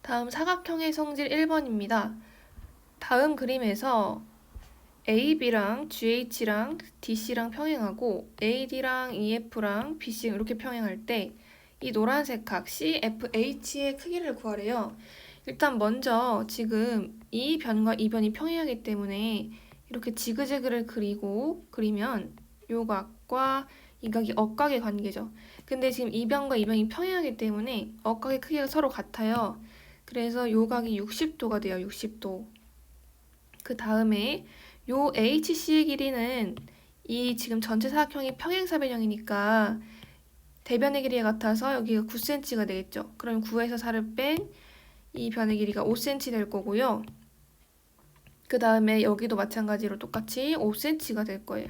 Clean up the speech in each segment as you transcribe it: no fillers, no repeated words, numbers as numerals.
다음 사각형의 성질 1번입니다. 다음 그림에서 AB랑 GH랑 DC랑 평행하고 AD랑 EF랑 BC 이렇게 평행할 때 이 노란색 각 CFH의 크기를 구하래요. 일단 먼저 지금 이 변과 이 변이 평행하기 때문에 이렇게 지그재그를 그리면 요 각과 이 각이 억각의 관계죠. 근데 지금 이 변과 이 변이 평행하기 때문에 억각의 크기가 서로 같아요. 그래서 요 각이 60도가 돼요. 60도. 그 다음에 요 HC의 길이는 이 지금 전체 사각형이 평행사변형이니까 대변의 길이가 같아서 여기가 9cm가 되겠죠. 그럼 9에서 4를 뺀 이 변의 길이가 5cm 될 거고요. 그 다음에 여기도 마찬가지로 똑같이 5cm가 될 거예요.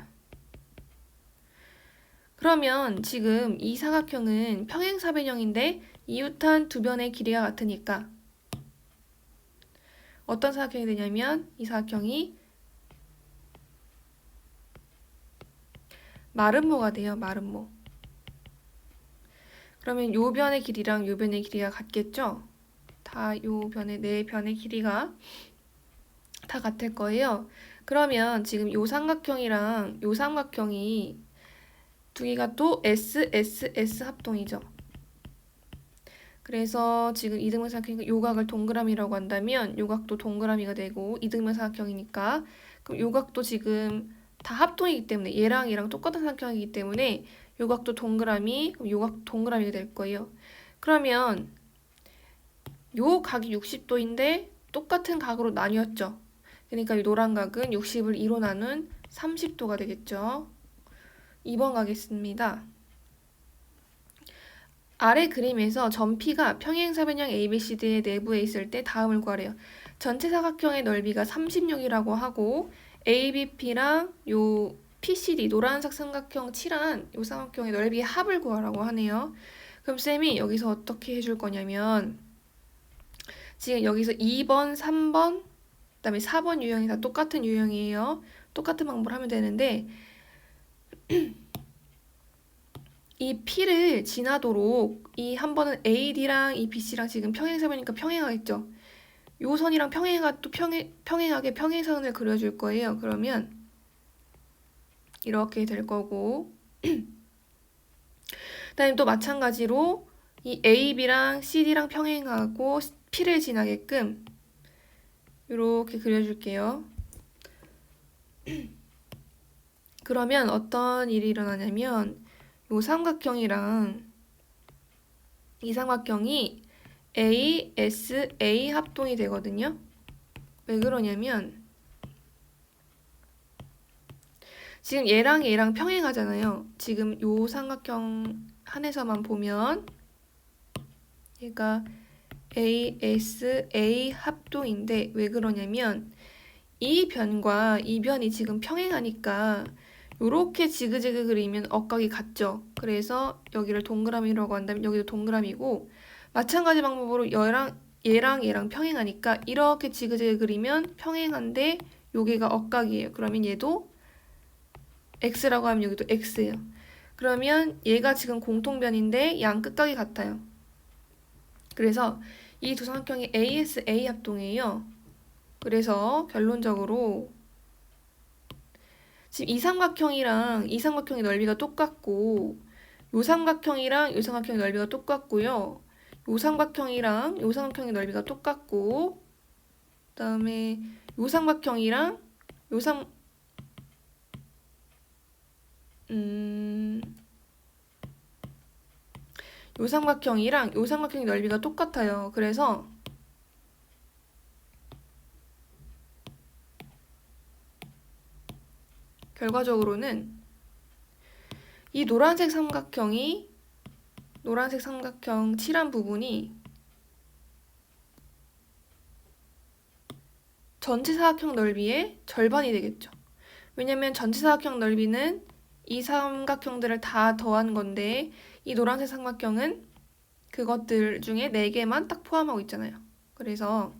그러면 지금 이 사각형은 평행사변형인데 이웃한 두 변의 길이가 같으니까 어떤 사각형이 되냐면 이 사각형이 마름모가 돼요. 마름모. 그러면 요 변의 길이랑 요 변의 길이가 같겠죠? 다 요 변의 네 변의 길이가 다 같을 거예요. 그러면 지금 요 삼각형이랑 요 삼각형이 두 개가 또 SSS 합동이죠. 그래서 지금 이등변 삼각형이 요 각을 동그라미라고 한다면 요 각도 동그라미가 되고 이등변 삼각형이니까 그럼 요 각도 지금 다 합동이기 때문에 얘랑 똑같은 삼각형이기 때문에 요 각도 동그라미, 그럼 요 각도 동그라미가 될 거예요. 그러면 요 각이 60도인데 똑같은 각으로 나뉘었죠. 그러니까 이 노란 각은 60을 2로 나눈 30도가 되겠죠. 2번 가겠습니다. 아래 그림에서 점피가 평행사변형 ABCD의 내부에 있을 때 다음을 구하래요. 전체 사각형의 넓이가 36이라고 하고 ABP랑 요 PCD 노란색 삼각형 칠한 요 삼각형의 넓이의 합을 구하라고 하네요. 그럼 쌤이 여기서 어떻게 해줄 거냐면 지금 여기서 2번, 3번, 그다음에 4번 유형이 다 똑같은 유형이에요. 똑같은 방법을 하면 되는데 이 P를 지나도록 이 한 번은 AD랑 이 BC랑 지금 평행사변이니까 평행하겠죠. 요 선이랑 평행하게 평행선을 그려줄 거예요. 그러면 이렇게 될 거고 그다음에 또 마찬가지로 이 AB랑 CD랑 평행하고 P를 지나게끔 이렇게 그려줄게요. 그러면 어떤 일이 일어나냐면 요 삼각형이랑 이 삼각형이 ASA 합동이 되거든요. 왜 그러냐면 지금 얘랑 평행하잖아요. 지금 요 삼각형 한에서만 보면 얘가 ASA 합동인데 왜 그러냐면 이 변과 이 변이 지금 평행하니까 요렇게 지그재그 그리면 억각이 같죠. 그래서 여기를 동그라미라고 한다면 여기도 동그라미고 마찬가지 방법으로 얘랑 평행하니까 이렇게 지그재그 그리면 평행한데 여기가 억각이에요. 그러면 얘도 x라고 하면 여기도 x예요. 그러면 얘가 지금 공통변인데 양 끝각이 같아요. 그래서 이 두 삼각형이 ASA 합동이에요. 그래서 결론적으로 지금 이 삼각형이랑 이 삼각형의 넓이가 똑같고 요 삼각형이랑 요 삼각형의 넓이가 똑같고요. 요 삼각형이랑 요 삼각형의 넓이가 똑같고 그다음에 요 삼각형이랑 요 삼 요 삼각형이랑 요 삼각형의 넓이가 똑같아요. 그래서 결과적으로는 이 노란색 삼각형 칠한 부분이 전체 사각형 넓이의 절반이 되겠죠. 왜냐면 전체 사각형 넓이는 이 삼각형들을 다 더한 건데 이 노란색 삼각형은 그것들 중에 4개만 딱 포함하고 있잖아요. 그래서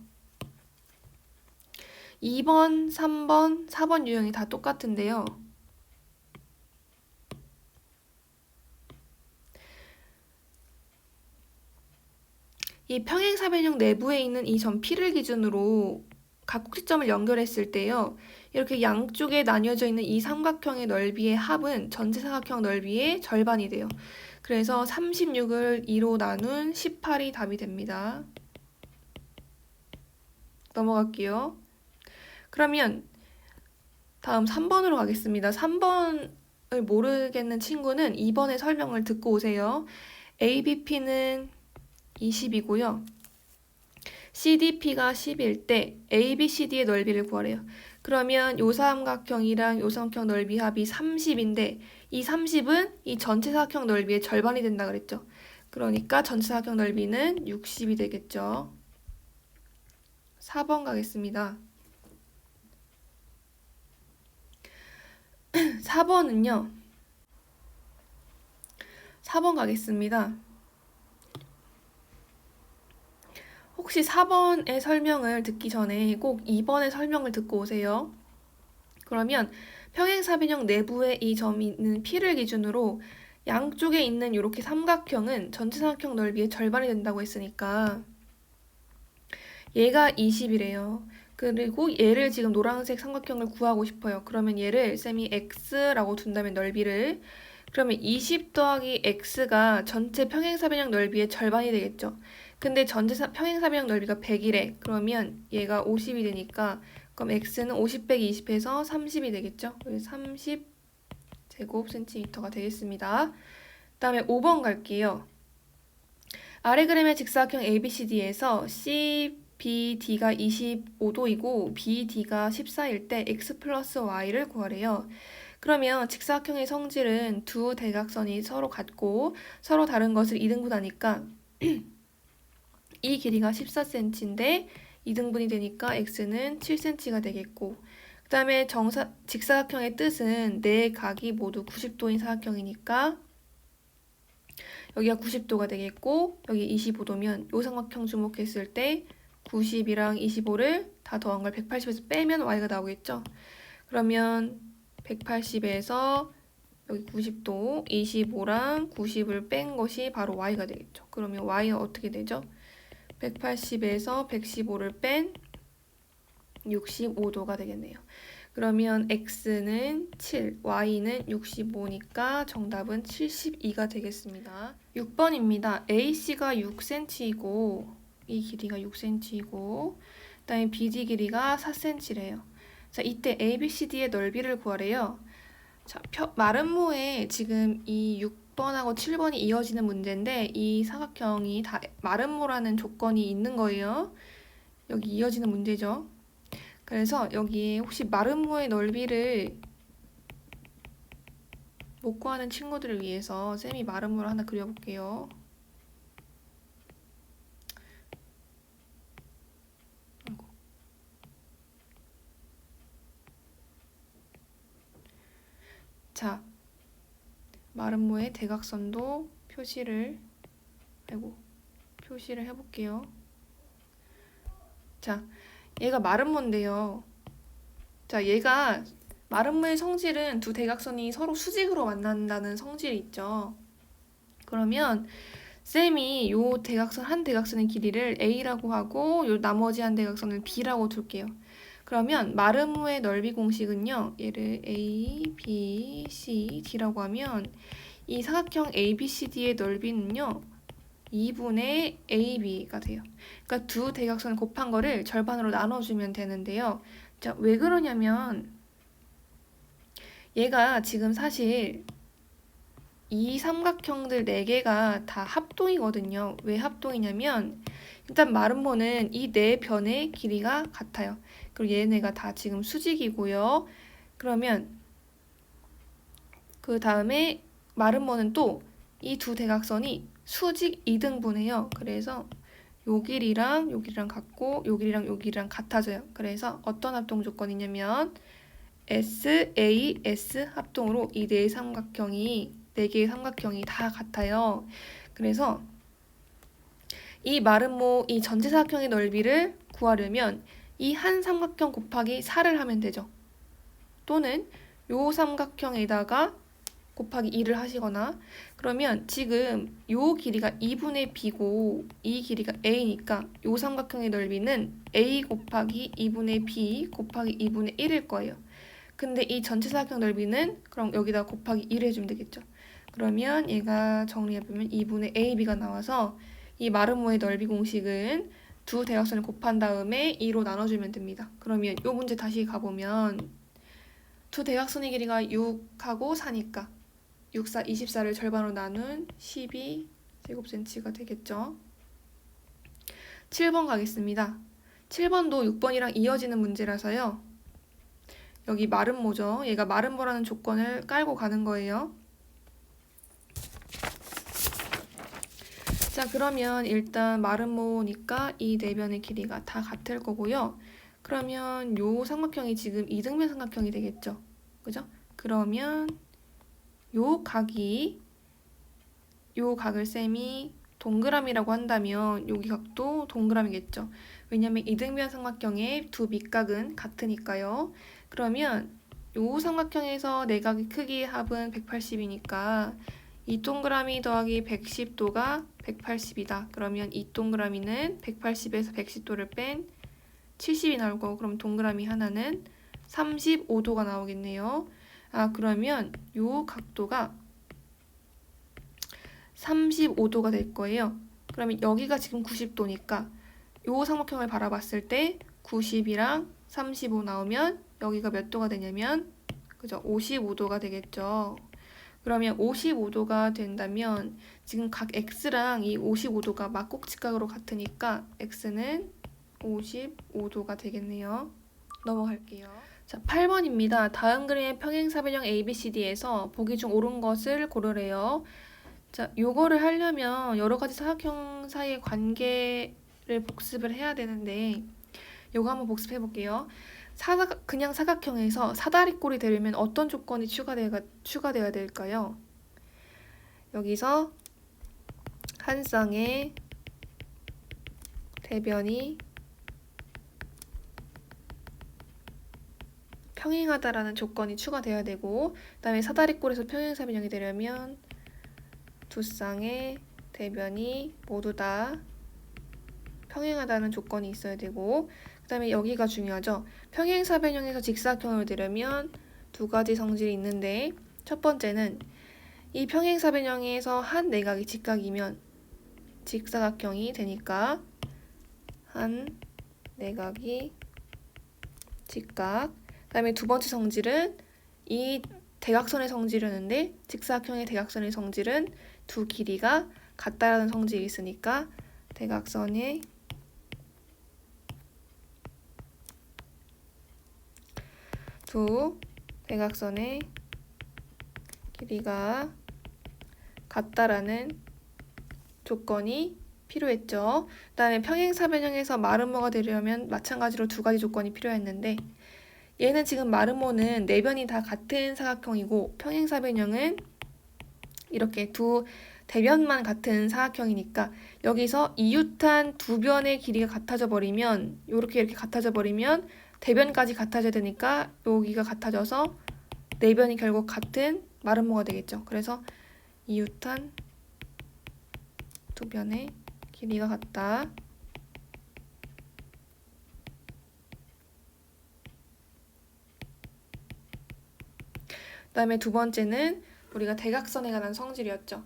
2번, 3번, 4번 유형이 다 똑같은데요. 이 평행사변형 내부에 있는 이 점 P를 기준으로 각 꼭지점을 연결했을 때요. 이렇게 양쪽에 나뉘어져 있는 이 삼각형의 넓이의 합은 전체 사각형 넓이의 절반이 돼요. 그래서 36을 2로 나눈 18이 답이 됩니다. 넘어갈게요. 그러면 다음 3번으로 가겠습니다. 3번을 모르겠는 친구는 2번의 설명을 듣고 오세요. ABP는 20이고요. CDP가 10일 때 ABCD의 넓이를 구하래요. 그러면 요 삼각형이랑 요 삼각형 넓이 합이 30인데 이 30은 이 전체 사각형 넓이의 절반이 된다 그랬죠. 그러니까 전체 사각형 넓이는 60이 되겠죠. 4번 가겠습니다. 4번은요. 4번 가겠습니다. 혹시 4번의 설명을 듣기 전에 꼭 2번의 설명을 듣고 오세요. 그러면 평행사변형 내부에 이 점이 있는 P를 기준으로 양쪽에 있는 이렇게 삼각형은 전체 삼각형 넓이의 절반이 된다고 했으니까 얘가 20이래요. 그리고 얘를 지금 노란색 삼각형을 구하고 싶어요. 그러면 얘를 쌤이 x라고 둔다면 넓이를 그러면 20 더하기 x가 전체 평행사변형 넓이의 절반이 되겠죠. 근데 전체 평행사변형 넓이가 100이래. 그러면 얘가 50이 되니까 그럼 x는 50 빼기 20해서 30이 되겠죠. 30 제곱센티미터가 되겠습니다. 다음에 5번 갈게요. 아래 그림의 직사각형 ABCD에서 CBD가 25도이고 BD가 14일 때 x 플러스 y를 구하래요. 그러면 직사각형의 성질은 두 대각선이 서로 같고 서로 다른 것을 2등분하니까 이 길이가 14cm인데 2등분이 되니까 x는 7cm가 되겠고 그 다음에 직사각형의 뜻은 네 각이 모두 90도인 사각형이니까 여기가 90도가 되겠고 여기 25도면 요 삼각형 주목했을 때 90이랑 25를 다 더한 걸 180에서 빼면 y가 나오겠죠. 그러면 180에서 여기 90도 25랑 90을 뺀 것이 바로 y가 되겠죠. 그러면 y는 어떻게 되죠? 180에서 115를 뺀 65도가 되겠네요. 그러면 x는 7, y는 65니까 정답은 72가 되겠습니다. 6번입니다. AC가 6cm이고 이 길이가 6cm이고 그다음에 BD 길이가 4cm래요. 자, 이때 ABCD의 넓이를 구하래요. 자, 마름모에 지금 이 6번하고 7번이 이어지는 문제인데 이 사각형이 다 마름모라는 조건이 있는 거예요. 여기 이어지는 문제죠. 그래서 여기 혹시 마름모의 넓이를 못 구하는 친구들을 위해서 쌤이 마름모를 하나 그려볼게요. 자, 마름모의 대각선도 표시를 해볼게요. 자, 얘가 마름모인데요. 자, 얘가 마름모의 성질은 두 대각선이 서로 수직으로 만난다는 성질이 있죠. 그러면 쌤이 요 대각선 한 대각선의 길이를 A라고 하고 요 나머지 한 대각선을 B라고 둘게요. 그러면 마름모의 넓이 공식은요. 얘를 A, B, C, D라고 하면 이 사각형 ABCD의 넓이는요. 2분의 AB가 돼요. 그러니까 두 대각선을 곱한 거를 절반으로 나눠주면 되는데요. 자, 왜 그러냐면 얘가 지금 사실 이 삼각형들 4개가 다 합동이거든요. 왜 합동이냐면 일단 마름모는 이 4변의 길이가 같아요. 그리고 얘네가 다 지금 수직이고요. 그러면 그 다음에 마름모는 또 이 두 대각선이 수직 2등분해요. 그래서 요 길이랑 요 길이랑 같고 요 길이랑 요 길이랑 같아져요. 그래서 어떤 합동 조건이냐면 SAS 합동으로 이 네 개의 삼각형이 다 같아요. 그래서 이 마름모 이 전체 사각형의 넓이를 구하려면 이 한 삼각형 곱하기 4를 하면 되죠. 또는 요 삼각형에다가 곱하기 2를 하시거나 그러면 지금 요 길이가 2분의 b고 이 길이가 a니까 요 삼각형의 넓이는 a 곱하기 2분의 b 곱하기 2분의 1일 거예요. 근데 이 전체 사각형 넓이는 그럼 여기다 곱하기 1 해주면 되겠죠. 그러면 얘가 정리해보면 2분의 ab가 나와서 이 마름모의 넓이 공식은 두 대각선을 곱한 다음에 2로 나눠주면 됩니다. 그러면 이 문제 다시 가보면 두 대각선의 길이가 6하고 4니까 6, 4, 24를 절반으로 나눈 12제곱cm가 되겠죠. 7번 가겠습니다. 7번도 6번이랑 이어지는 문제라서요. 여기 마름모죠. 얘가 마름모라는 조건을 깔고 가는 거예요. 자, 그러면 일단 마름모니까 이 내변의 길이가 다 같을 거고요. 그러면 요 삼각형이 지금 이등변 삼각형이 되겠죠. 그죠? 그러면 요 각을 쌤이 동그라미라고 한다면 여기 각도 동그라미겠죠. 왜냐면 이등변 삼각형의 두 밑각은 같으니까요. 그러면 요 삼각형에서 내각의 크기의 합은 180이니까 이 동그라미 더하기 110도가 180이다. 그러면 이 동그라미는 180에서 110도를 뺀 70이 나올 거고 그럼 동그라미 하나는 35도가 나오겠네요. 그러면 요 각도가 35도가 될 거예요. 그러면 여기가 지금 90도니까 요 삼각형을 바라봤을 때 90이랑 35 나오면 여기가 몇 도가 되냐면 그죠? 55도가 되겠죠. 그러면 55도가 된다면 지금 각 x랑 이 55도가 막꼭지각으로 같으니까 x는 55도가 되겠네요. 넘어갈게요. 자, 8번입니다. 다음 그림의 평행사변형 ABCD에서 보기 중 옳은 것을 고르래요. 자, 요거를 하려면 여러 가지 사각형 사이의 관계를 복습을 해야 되는데 요거 한번 복습해 볼게요. 그냥 사각형에서 사다리꼴이 되려면 어떤 조건이 추가되어야 될까요? 여기서 한 쌍의 대변이 평행하다라는 조건이 추가되어야 되고 그 다음에 사다리꼴에서 평행사변형이 되려면 두 쌍의 대변이 모두 다 평행하다는 조건이 있어야 되고 그 다음에 여기가 중요하죠. 평행사변형에서 직사각형을 되려면 두 가지 성질이 있는데 첫 번째는 이 평행사변형에서 한 내각이 직각이면 직사각형이 되니까 한 내각이 직각. 그 다음에 두 번째 성질은 이 대각선의 성질이었는데 직사각형의 대각선의 성질은 두 길이가 같다라는 성질이 있으니까 두 대각선의 길이가 같다라는 조건이 필요했죠. 그 다음에 평행사변형에서 마름모가 되려면 마찬가지로 두 가지 조건이 필요했는데 얘는 지금 마름모는 네 변이 다 같은 사각형이고 평행사변형은 이렇게 두 대변만 같은 사각형이니까 여기서 이웃한 두 변의 길이가 같아져 버리면 이렇게 같아져 버리면 대변까지 같아져야 되니까 여기가 같아져서 네 변이 결국 같은 마름모가 되겠죠. 그래서 이웃한 두 변의 길이가 같다. 그 다음에 두 번째는 우리가 대각선에 관한 성질이었죠.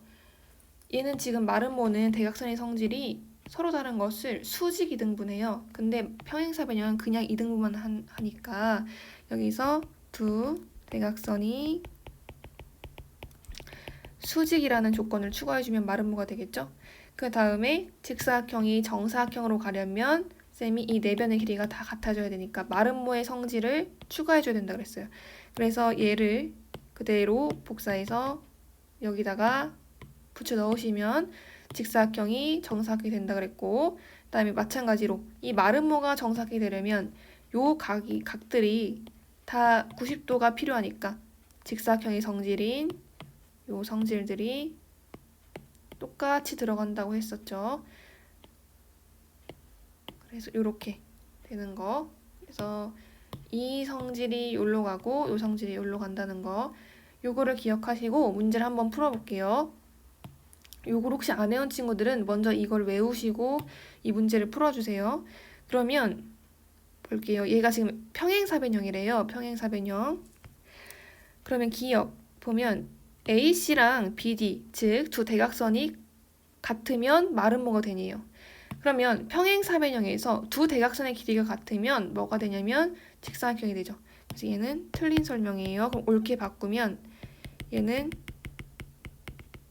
얘는 지금 마름모는 대각선의 성질이 서로 다른 것을 수직 이등분해요. 근데 평행사변형은 그냥 이등분만 하니까 여기서 두 대각선이 수직이라는 조건을 추가해주면 마름모가 되겠죠. 그 다음에 직사각형이 정사각형으로 가려면 쌤이 이 네 변의 길이가 다 같아져야 되니까 마름모의 성질을 추가해줘야 된다 그랬어요. 그래서 얘를 그대로 복사해서 여기다가 붙여 넣으시면 직사각형이 정사각형이 된다 그랬고 그 다음에 마찬가지로 이 마름모가 정사각형이 되려면 요 각들이 다 90도가 필요하니까 직사각형의 성질인 요 성질들이 똑같이 들어간다고 했었죠. 그래서 이렇게 되는 거. 그래서 이 성질이 여기로 가고 이 성질이 여기로 간다는 거. 요거를 기억하시고 문제를 한번 풀어볼게요. 요걸 혹시 안 외운 친구들은 먼저 이걸 외우시고 이 문제를 풀어주세요. 그러면 볼게요. 얘가 지금 평행사변형이래요. 평행사변형. 그러면 기억 보면 AC랑 BD, 즉 두 대각선이 같으면 말은 뭐가 되네요. 그러면 평행사변형에서 두 대각선의 길이가 같으면 뭐가 되냐면 직사각형이 되죠. 그래서 얘는 틀린 설명이에요. 그럼 옳게 바꾸면 얘는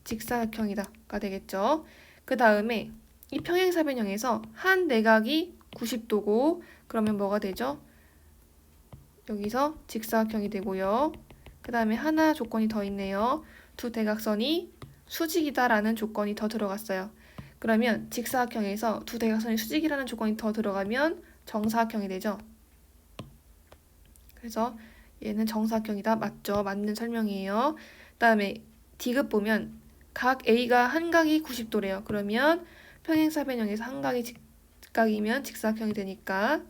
직사각형이다가 되겠죠. 그 다음에 이 평행사변형에서 한 내각이 90도고 그러면 뭐가 되죠? 여기서 직사각형이 되고요. 그 다음에 하나 조건이 더 있네요. 두 대각선이 수직이다라는 조건이 더 들어갔어요. 그러면 직사각형에서 두 대각선이 수직이라는 조건이 더 들어가면 정사각형이 되죠. 그래서 얘는 정사각형이다. 맞죠? 맞는 설명이에요. 그 다음에 D급 보면 각 A가 한 각이 90도래요. 그러면 평행사변형에서 한 각이 직각이면 직사각형이 되니까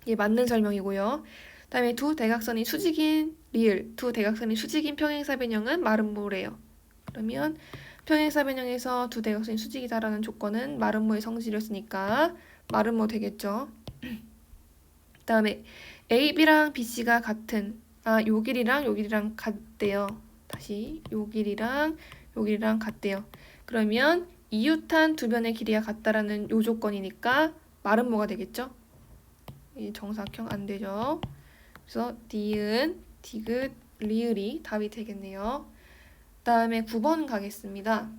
얘 맞는 설명이고요. 그 다음에 두 대각선이 수직인 리을, 두 대각선이 수직인 평행사변형은 마름모래요. 그러면 평행사변형에서 두 대각선이 수직이다라는 조건은 마름모의 성질이었으니까 마름모 되겠죠. 그 다음에 AB랑 BC가 같은 요 길이랑 요 길이랑 같대요. 다시 요 길이랑 요 길이랑 같대요. 그러면 이웃한 두 변의 길이가 같다라는 요 조건이니까 말은 뭐가 되겠죠? 이 정사각형 안 되죠. 그래서 디은, 디귿, 리을이 답이 되겠네요. 다음에 9번 가겠습니다.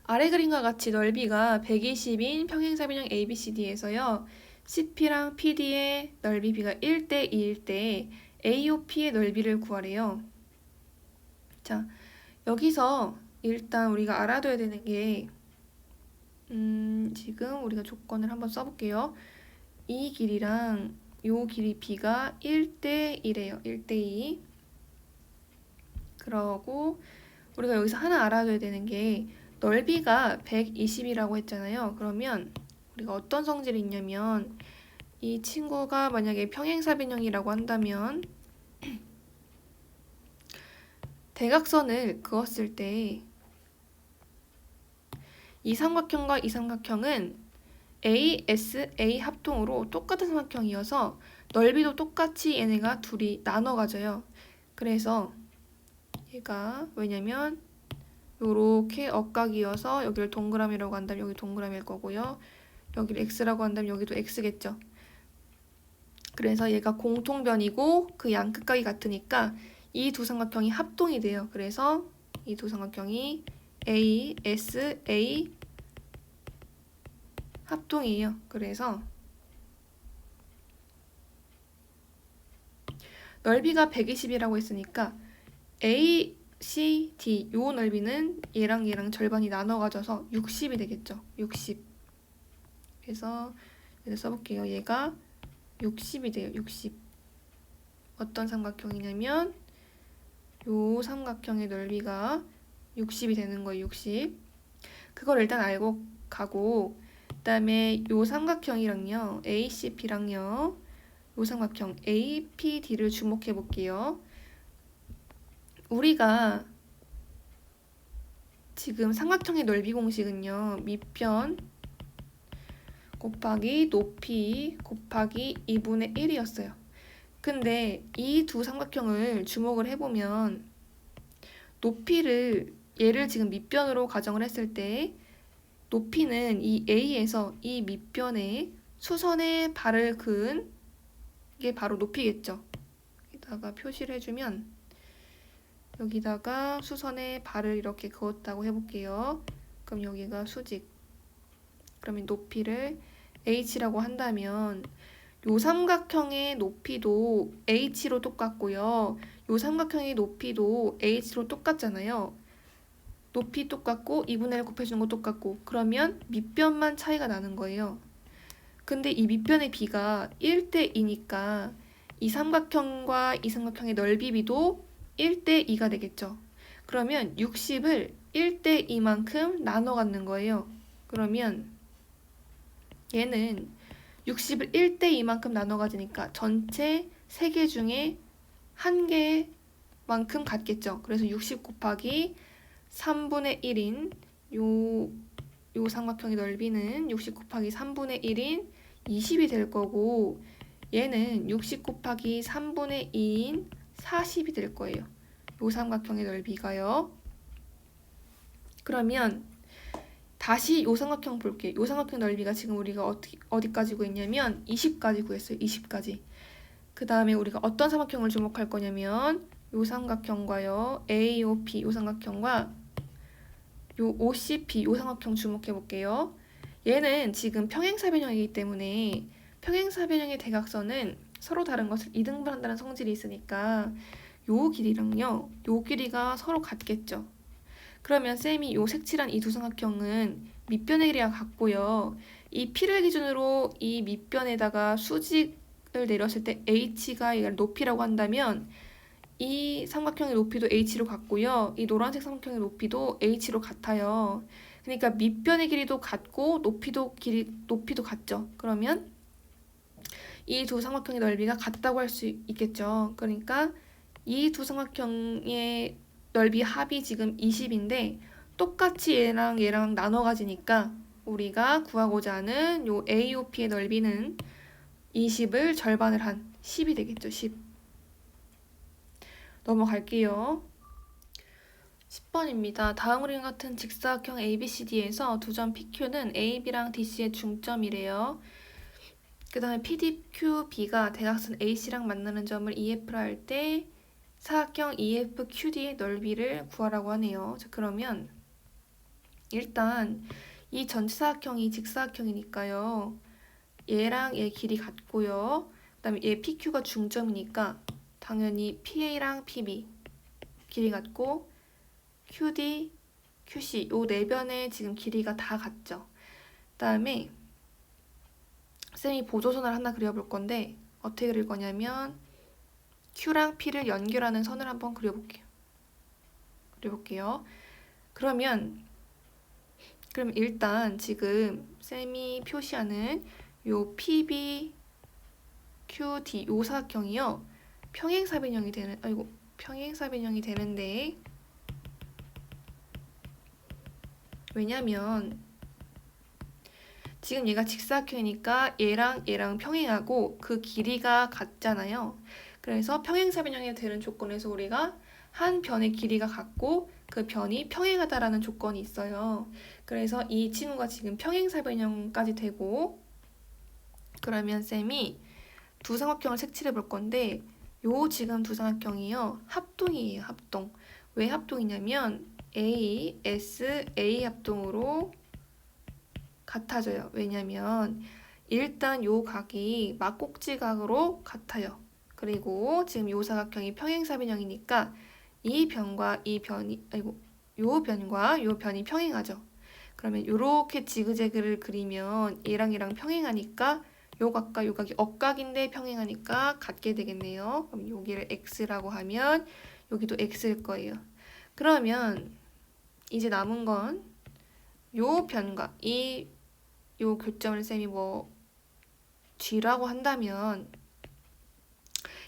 아래 그림과 같이 넓이가 120인 평행사변형 ABCD에서요. CP랑 PD의 넓이 비가 1대 2일 때 AOP의 넓이를 구하래요. 자, 여기서 일단 우리가 알아둬야 되는 게 지금 우리가 조건을 한번 써볼게요. 이 길이랑 요 길이 B가 1대 2래요. 1대 2. 그러고 우리가 여기서 하나 알아둬야 되는 게 넓이가 120이라고 했잖아요. 그러면 우리가 어떤 성질이 있냐면 이 친구가 만약에 평행사변형이라고 한다면 대각선을 그었을 때 이 삼각형과 이 삼각형은 ASA 합동으로 똑같은 삼각형이어서 넓이도 똑같이 얘네가 둘이 나눠 가져요. 그래서 얘가 왜냐면 요렇게 억각이어서 여기를 동그라미라고 한다면 여기 동그라미일 거고요. 여기를 x라고 한다면 여기도 x겠죠. 그래서 얘가 공통변이고 그 양끝각이 같으니까 이 두 삼각형이 합동이 돼요. 그래서 이 두 삼각형이 ASA 합동이에요. 그래서 넓이가 120이라고 했으니까 ACD 요 넓이는 얘랑 얘랑 절반이 나눠 가져서 60이 되겠죠. 60. 그래서 얘를 써볼게요. 얘가 60이 돼요. 60. 어떤 삼각형이냐면 요 삼각형의 넓이가 60이 되는 거예요. 60. 그걸 일단 알고 가고 그 다음에 요 삼각형이랑요. ACP랑요. 요 삼각형 APD를 주목해 볼게요. 우리가 지금 삼각형의 넓이 공식은요. 밑변 곱하기 높이 곱하기 2분의 1이었어요. 근데 이 두 삼각형을 주목을 해보면 높이를 얘를 지금 밑변으로 가정을 했을 때 높이는 이 A에서 이 밑변에 수선의 발을 그은 게 바로 높이겠죠. 여기다가 표시를 해주면 여기다가 수선의 발을 이렇게 그었다고 해볼게요. 그럼 여기가 수직. 그러면 높이를 H라고 한다면 요 삼각형의 높이도 H로 똑같고요. 요 삼각형의 높이도 H로 똑같잖아요. 높이 똑같고 2분의 1 곱해주는 거 똑같고 그러면 밑변만 차이가 나는 거예요. 근데 이 밑변의 비가 1대 2니까 이 삼각형과 이 삼각형의 넓이 비도 1대 2가 되겠죠. 그러면 60을 1대 2만큼 나눠 갖는 거예요. 그러면 얘는 60을 1대 2만큼 나눠 가지니까 전체 3개 중에 한 개만큼 같겠죠. 그래서 60 곱하기 3분의 1인 요 삼각형의 넓이는 60 곱하기 3분의 1인 20이 될 거고, 얘는 60 곱하기 3분의 2인 40이 될 거예요. 요 삼각형의 넓이가요. 그러면 다시 요 삼각형 볼게요. 요 삼각형 넓이가 지금 우리가 어디까지 구했냐면 20까지 구했어요. 20까지. 그 다음에 우리가 어떤 삼각형을 주목할 거냐면 요 삼각형과요, AOP 요 삼각형과 요 OCP 요 삼각형 주목해 볼게요. 얘는 지금 평행사변형이기 때문에 평행사변형의 대각선은 서로 다른 것을 이등분한다는 성질이 있으니까 요 길이랑요, 요 길이가 서로 같겠죠. 그러면 쌤이 요 색칠한 이 두 삼각형은 밑변의 길이가 같고요. 이 P를 기준으로 이 밑변에다가 수직을 내렸을 때 H가 얘를 높이라고 한다면 이 삼각형의 높이도 H로 같고요. 이 노란색 삼각형의 높이도 H로 같아요. 그러니까 밑변의 길이도 같고 높이도 같죠. 그러면 이 두 삼각형의 넓이가 같다고 할 수 있겠죠. 그러니까 이 두 삼각형의 넓이 합이 지금 20인데 똑같이 얘랑 나눠 가지니까 우리가 구하고자 하는 요 AOP의 넓이는 20을 절반을 한 10이 되겠죠. 10. 넘어갈게요. 10번입니다. 다음 그림 같은 직사각형 ABCD에서 두 점 PQ는 AB랑 DC의 중점이래요. 그 다음에 PDQB가 대각선 AC랑 만나는 점을 EF라 할 때 사각형 EFQD의 넓이를 구하라고 하네요. 자, 그러면 일단 이 전체 사각형이 직사각형이니까요. 얘랑 얘 길이 같고요. 그 다음에 얘 PQ가 중점이니까 당연히 PA랑 PB 길이 같고 QD, QC 요 네 변의 지금 길이가 다 같죠. 그 다음에 쌤이 보조선을 하나 그려볼 건데 어떻게 그릴 거냐면 Q랑 P를 연결하는 선을 한번 그려볼게요. 그럼 일단 지금 쌤이 표시하는 요 PB, QD 요 사각형이요. 평행사변형이 되는데 왜냐면 지금 얘가 직사각형이니까 얘랑 평행하고 그 길이가 같잖아요. 그래서 평행사변형이 되는 조건에서 우리가 한 변의 길이가 같고 그 변이 평행하다라는 조건이 있어요. 그래서 이 친구가 지금 평행사변형까지 되고, 그러면 쌤이 두 삼각형을 색칠해 볼 건데 요 지금 두 삼각형이요. 합동이에요. 합동. 왜 합동이냐면 A, S, A 합동으로 같아져요. 왜냐면 일단 요 각이 막꼭지각으로 같아요. 그리고 지금 요 사각형이 평행사변형이니까 이 변과 요 변이 평행하죠. 그러면 요렇게 지그재그를 그리면 얘랑 평행하니까 요 각과 요 각이 억각인데 평행하니까 같게 되겠네요. 그럼 여기를 x라고 하면 여기도 x일 거예요. 그러면 이제 남은 건 요 변과 요 교점을 쌤이 g라고 한다면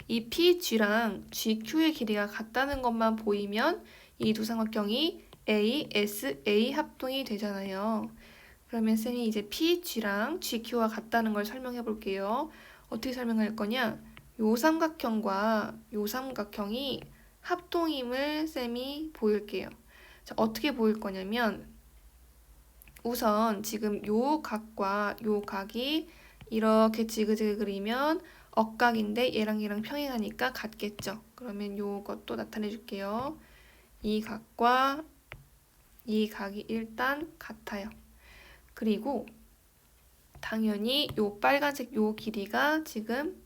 이 PG랑 GQ의 길이가 같다는 것만 보이면 이 두 삼각형이 ASA 합동이 되잖아요. 그러면 쌤이 이제 PG랑 GQ가 같다는 걸 설명해 볼게요. 어떻게 설명할 거냐? 요 삼각형과 요 삼각형이 합동임을 쌤이 보일게요. 자, 어떻게 보일 거냐면 우선 지금 요 각과 요 각이 이렇게 지그재그 그리면 억각인데 얘랑 평행하니까 같겠죠. 그러면 요것도 나타내 줄게요. 이 각과 이 각이 일단 같아요. 그리고 당연히 요 빨간색 요 길이가 지금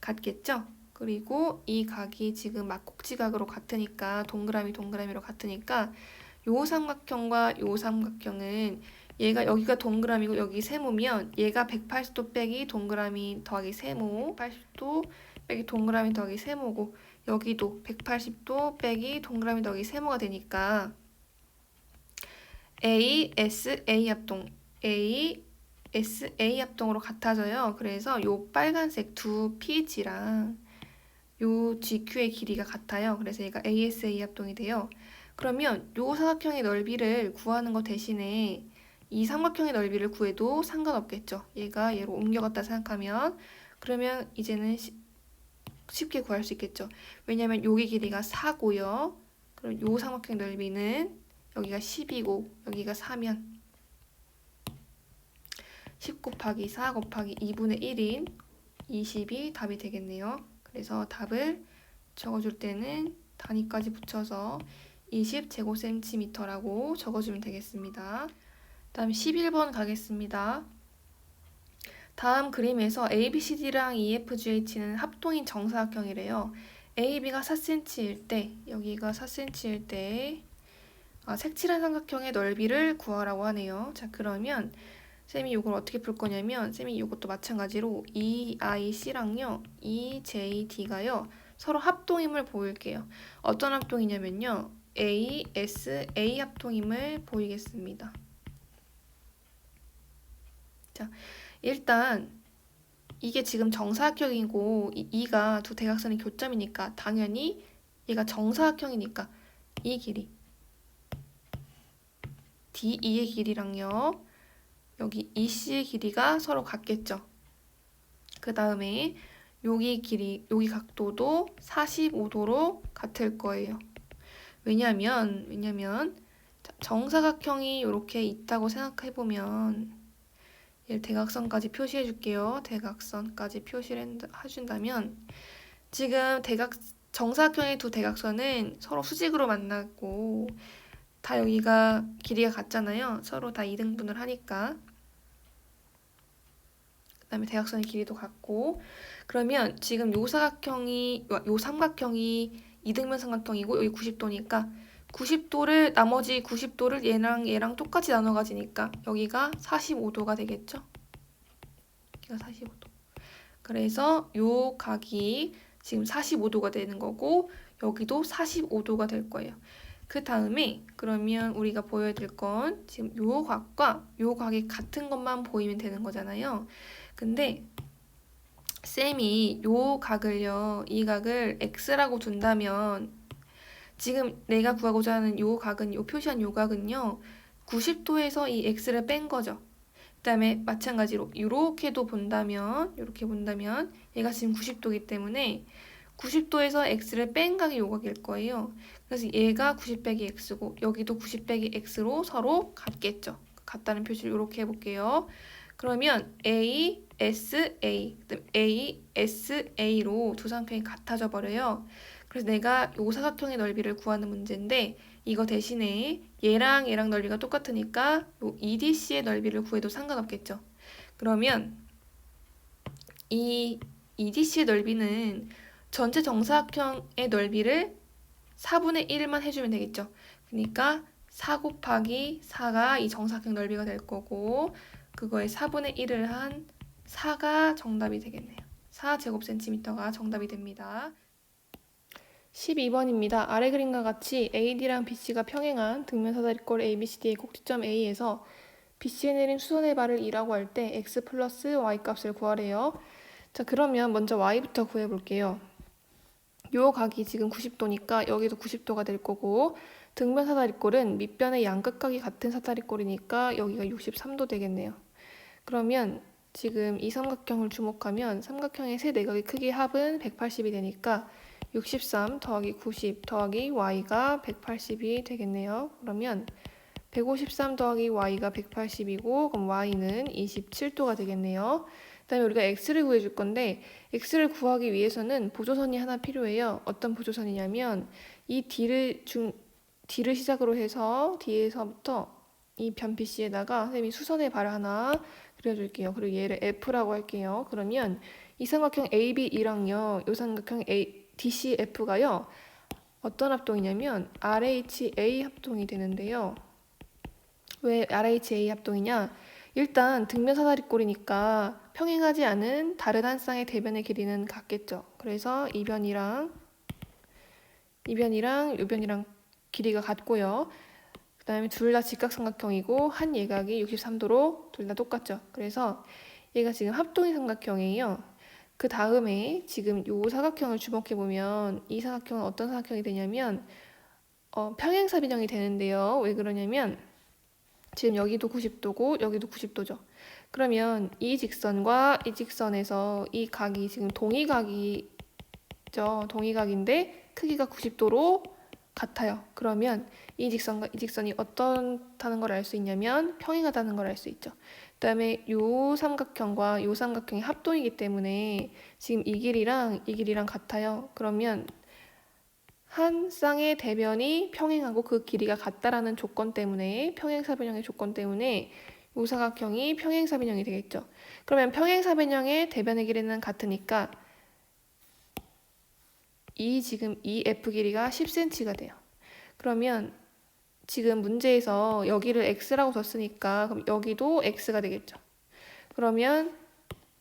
같겠죠? 그리고 이 각이 지금 막꼭지각으로 같으니까 동그라미로 같으니까 요 삼각형과 요 삼각형은 얘가 여기가 동그라미고 여기 세모면 얘가 180도 빼기 동그라미 더하기 세모, 180도 빼기 동그라미 더하기 세모고 여기도 180도 빼기 동그라미 더하기 세모가 되니까 ASA 합동, ASA 합동으로 같아져요. 그래서 요 빨간색 두 PG랑 요 GQ의 길이가 같아요. 그래서 얘가 ASA 합동이 돼요. 그러면 요 사각형의 넓이를 구하는 것 대신에 이 삼각형의 넓이를 구해도 상관없겠죠. 얘가 얘로 옮겨갔다 생각하면 그러면 이제는 쉽게 구할 수 있겠죠. 왜냐면 여기 길이가 4고요. 그럼 요 삼각형의 넓이는 여기가 10이고 여기가 4면 10 곱하기 4 곱하기 2분의 1인 20이 답이 되겠네요. 그래서 답을 적어줄 때는 단위까지 붙여서 20제곱센티미터라고 적어주면 되겠습니다. 다음 11번 가겠습니다. 다음 그림에서 ABCD랑 EFGH는 합동인 정사각형이래요. AB가 4cm일 때, 여기가 4cm일 때 색칠한 삼각형의 넓이를 구하라고 하네요. 자, 그러면 쌤이 이걸 어떻게 풀 거냐면 쌤이 이것도 마찬가지로 EIC랑요, EJD가요 서로 합동임을 보일게요. 어떤 합동이냐면요, ASA 합동임을 보이겠습니다. 자, 일단 이게 지금 정사각형이고 이가 두 대각선의 교점이니까 당연히 얘가 정사각형이니까 이 길이 DE의 길이랑요 여기 EC의 길이가 서로 같겠죠. 그 다음에 여기 길이, 여기 각도도 45도로 같을 거예요. 왜냐면 정사각형이 이렇게 있다고 생각해보면 얘를 대각선까지 표시해 줄게요. 대각선까지 표시를 해준다면 지금 정사각형의 두 대각선은 서로 수직으로 만났고 다 여기가 길이가 같잖아요. 서로 다 2등분을 하니까. 그 다음에 대각선의 길이도 같고 그러면 지금 요 삼각형이 이등변 삼각형이고 여기 90도니까 90도를 나머지 90도를 얘랑 똑같이 나눠 가지니까 여기가 45도가 되겠죠? 여기가 45도. 그래서 요 각이 지금 45도가 되는 거고 여기도 45도가 될 거예요. 그 다음에 그러면 우리가 보여야 될 건 지금 요 각과 요 각이 같은 것만 보이면 되는 거잖아요. 근데 쌤이 요 각을요, 이 각을 x라고 둔다면 지금 내가 구하고자 하는 요 각은, 요 표시한 요 각은요 90도에서 이 x를 뺀 거죠. 그 다음에 마찬가지로 이렇게 본다면 얘가 지금 90도이기 때문에 90도에서 x를 뺀 각이 요 각일 거예요. 그래서 얘가 90 빼기 x고 여기도 90 빼기 x로 서로 같겠죠. 같다는 표시를 이렇게 해볼게요. 그러면 ASA로 두 삼각형이 같아져 버려요. 그래서 내가 요 사각형의 넓이를 구하는 문제인데 이거 대신에 얘랑 넓이가 똑같으니까 요 EDC의 넓이를 구해도 상관없겠죠. 그러면 이 EDC의 넓이는 전체 정사각형의 넓이를 4분의 1만 해주면 되겠죠. 그러니까 4 곱하기 4가 이 정사각형 넓이가 될 거고 그거의 4분의 1을 한 4가 정답이 되겠네요. 4제곱센티미터가 정답이 됩니다. 12번입니다. 아래 그림과 같이 AD랑 BC가 평행한 등면 사다리꼴 ABCD의 꼭지점 A에서 BC에 내린 수선의 발을 2라고 할 때 x 플러스 y 값을 구하래요. 자, 그러면 먼저 y부터 구해볼게요. 요 각이 지금 90도니까 여기도 90도가 될 거고 등면 사다리꼴은 밑변의 양끝각이 같은 사다리꼴이니까 여기가 63도 되겠네요. 그러면 지금 이 삼각형을 주목하면 삼각형의 세 내각의 크기 합은 180이 되니까 63 더하기 90 더하기 y가 180이 되겠네요. 그러면 153 더하기 y가 180이고 그럼 y는 27도가 되겠네요. 그 다음에 우리가 x를 구해줄 건데 x를 구하기 위해서는 보조선이 하나 필요해요. 어떤 보조선이냐면 이 D를 시작으로 해서 D에서부터 이 변 BC에다가 선생님이 수선의 발을 하나 그려줄게요. 그리고 얘를 F라고 할게요. 그러면 이 삼각형 ABE랑요. 이 삼각형 DCF가요. 어떤 합동이냐면 RHA 합동이 되는데요. 왜 RHA 합동이냐? 일단 등면 사다리꼴이니까 평행하지 않은 다른 한 쌍의 대변의 길이는 같겠죠. 그래서 이 변이랑 이 변이랑 길이가 같고요. 그 다음에 둘 다 직각삼각형이고 한 예각이 63도로 둘 다 똑같죠. 그래서 얘가 지금 합동의 삼각형이에요. 그 다음에 지금 요 사각형을 주목해 보면 이 사각형은 어떤 사각형이 되냐면 평행사변형이 되는데요. 왜 그러냐면 지금 여기도 90도고 여기도 90도죠. 그러면 이 직선과 이 직선에서 이 각이 지금 동의각이죠. 동의각인데 크기가 90도로 같아요. 그러면 이 직선과 이 직선이 어떻다는 걸 알 수 있냐면 평행하다는 걸 알 수 있죠. 그다음에 요 삼각형과 요 삼각형이 합동이기 때문에 지금 이 길이랑 같아요. 그러면 한 쌍의 대변이 평행하고 그 길이가 같다라는 조건 때문에 평행사변형의 조건 때문에 요 사각형이 평행사변형이 되겠죠. 그러면 평행사변형의 대변의 길이는 같으니까 지금 이 F 길이가 10cm가 돼요. 그러면 지금 문제에서 여기를 x라고 줬으니까 그럼 여기도 x가 되겠죠. 그러면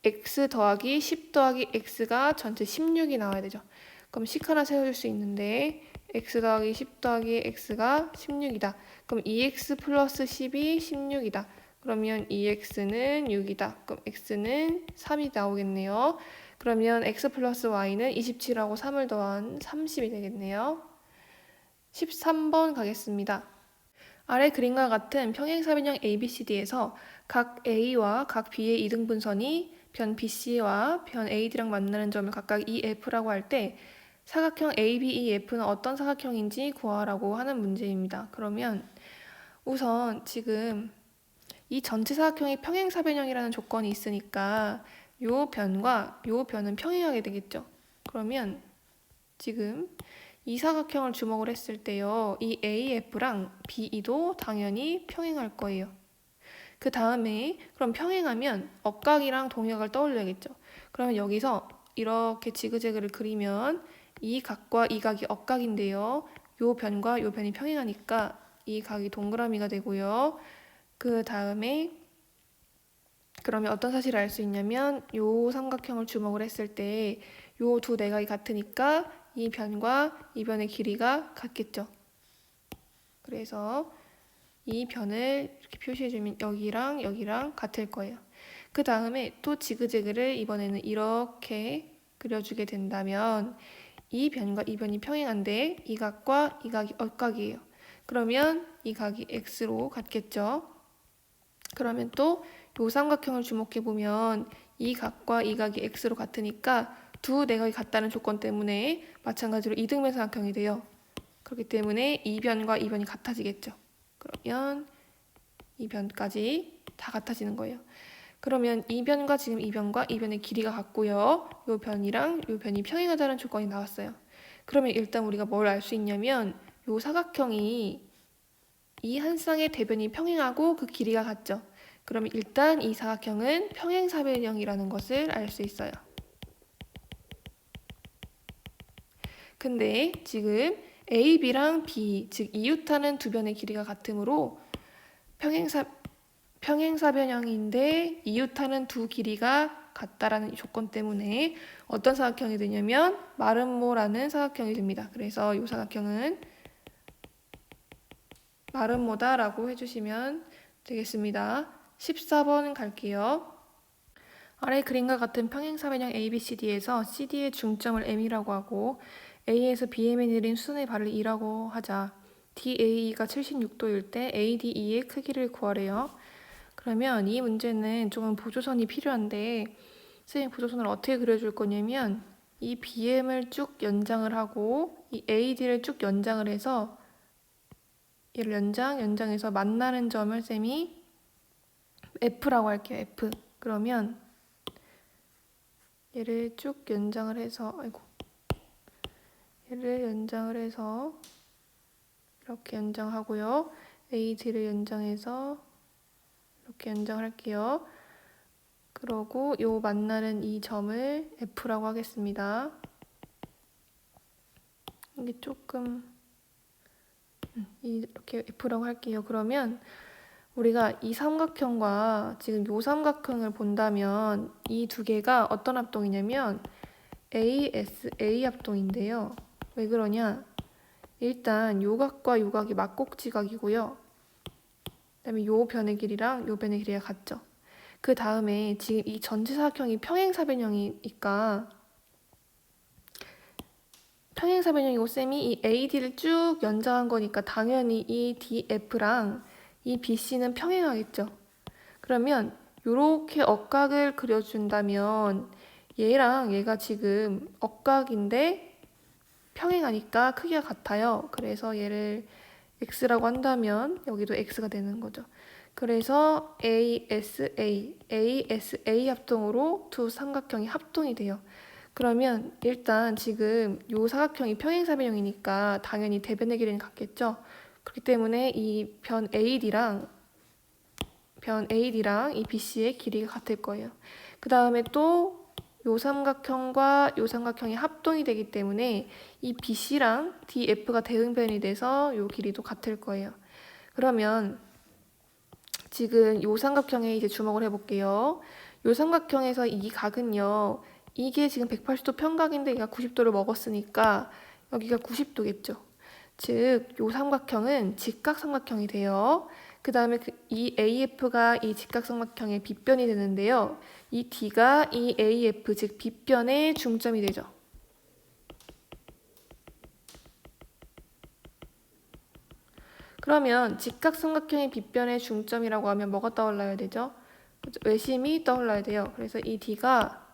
x 더하기 10 더하기 x가 전체 16이 나와야 되죠. 그럼 식 하나 세워줄 수 있는데 x 더하기 10 더하기 x가 16이다. 그럼 2x 플러스 10이 16이다. 그러면 2x는 6이다. 그럼 x는 3이 나오겠네요. 그러면 x 플러스 y는 27하고 3을 더한 30이 되겠네요. 13번 가겠습니다. 아래 그림과 같은 평행사변형 ABCD에서 각 A와 각 B의 이등분선이 변 BC와 변 AD랑 만나는 점을 각각 EF라고 할 때 사각형 ABEF는 어떤 사각형인지 구하라고 하는 문제입니다. 그러면 우선 지금 이 전체 사각형이 평행사변형이라는 조건이 있으니까 요 변과 요 변은 평행하게 되겠죠. 그러면 지금 이 사각형을 주목을 했을 때요. 이 AF랑 BE도 당연히 평행할 거예요. 그 다음에 그럼 평행하면 억각이랑 동역을 떠올려야겠죠. 그러면 여기서 이렇게 지그재그를 그리면 이 각과 이 각이 억각인데요. 요 변과 요 변이 평행하니까 이 각이 동그라미가 되고요. 그 다음에 그러면 어떤 사실을 알 수 있냐면 요 삼각형을 주목을 했을 때 요 두 내각이 같으니까 이 변과 이 변의 길이가 같겠죠. 그래서 이 변을 이렇게 표시해주면 여기랑 여기랑 같을 거예요. 그 다음에 또 지그재그를 이번에는 이렇게 그려주게 된다면 이 변과 이 변이 평행한데 이 각과 이 각이 억각이에요. 그러면 이 각이 x로 같겠죠. 그러면 또 요 삼각형을 주목해보면 이 각과 이 각이 x로 같으니까 두 내각이 같다는 조건 때문에 마찬가지로 이등변 삼각형이 돼요. 그렇기 때문에 이 변과 이 변이 같아지겠죠. 그러면 이 변까지 다 같아지는 거예요. 그러면 이 변과 지금 이 변과 이 변의 길이가 같고요. 요 변이랑 요 변이 평행하다는 조건이 나왔어요. 그러면 일단 우리가 뭘 알 수 있냐면 요 사각형이 이 한 쌍의 대변이 평행하고 그 길이가 같죠. 그러면 일단 이 사각형은 평행사변형이라는 것을 알 수 있어요. 근데 지금 A, B랑 B, 즉 이웃하는 두 변의 길이가 같으므로 평행사변형인데 이웃하는 두 길이가 같다라는 조건 때문에 어떤 사각형이 되냐면 마름모라는 사각형이 됩니다. 그래서 이 사각형은 마름모다라고 해주시면 되겠습니다. 14번 갈게요. 아래 그림과 같은 평행사변형 ABCD에서 CD의 중점을 M이라고 하고 A에서 BM에 내린 수선의 발을 2라고 하자. DAE가 76도일 때 ADE의 크기를 구하래요. 그러면 이 문제는 조금 보조선이 필요한데 선생님 보조선을 어떻게 그려줄 거냐면 이 BM을 쭉 연장을 하고 이 AD를 쭉 연장을 해서 얘를 연장해서 만나는 점을 쌤이 F라고 할게요. F. 그러면 얘를 쭉 연장을 해서 얘를 연장을 해서 이렇게 연장하고요. AD를 연장해서 이렇게 연장할게요. 그러고 요 만나는 이 점을 F라고 하겠습니다. 이게 조금 이렇게 F라고 할게요. 그러면 우리가 이 삼각형과 지금 요 삼각형을 본다면 이 두 개가 어떤 합동이냐면 ASA 합동인데요. 왜 그러냐? 일단 요 각과 요 각이 막꼭지각이고요. 그다음에 요 변의 길이랑 요 변의 길이가 같죠. 그 다음에 지금 이 전체 사각형이 평행사변형이니까 평행사변형이고 쌤이 이 AD를 쭉 연장한 거니까 당연히 이 DF랑 이 BC는 평행하겠죠. 그러면 이렇게 억각을 그려준다면 얘랑 얘가 지금 억각인데 평행하니까 크기가 같아요. 그래서 얘를 x라고 한다면 여기도 x가 되는 거죠. 그래서 ASA 합동으로 두 삼각형이 합동이 돼요. 그러면 일단 지금 요 사각형이 평행사변형이니까 당연히 대변의 길이는 같겠죠. 그렇기 때문에 이 변 AD랑 이 BC의 길이가 같을 거예요. 그 다음에 또 요 삼각형과 요 삼각형이 합동이 되기 때문에 이 BC랑 DF가 대응변이 돼서 요 길이도 같을 거예요. 그러면 지금 요 삼각형에 이제 주목을 해볼게요. 요 삼각형에서 이 각은요. 이게 지금 180도 평각인데 얘가 90도를 먹었으니까 여기가 90도겠죠. 즉, 요 삼각형은 직각삼각형이 돼요. 그 다음에 이 AF가 이 직각삼각형의 빗변이 되는데요. 이 D가 이 AF, 즉 빗변의 중점이 되죠. 그러면 직각삼각형의 빗변의 중점이라고 하면 뭐가 떠올라야 되죠? 외심이 떠올라야 돼요. 그래서 이 D가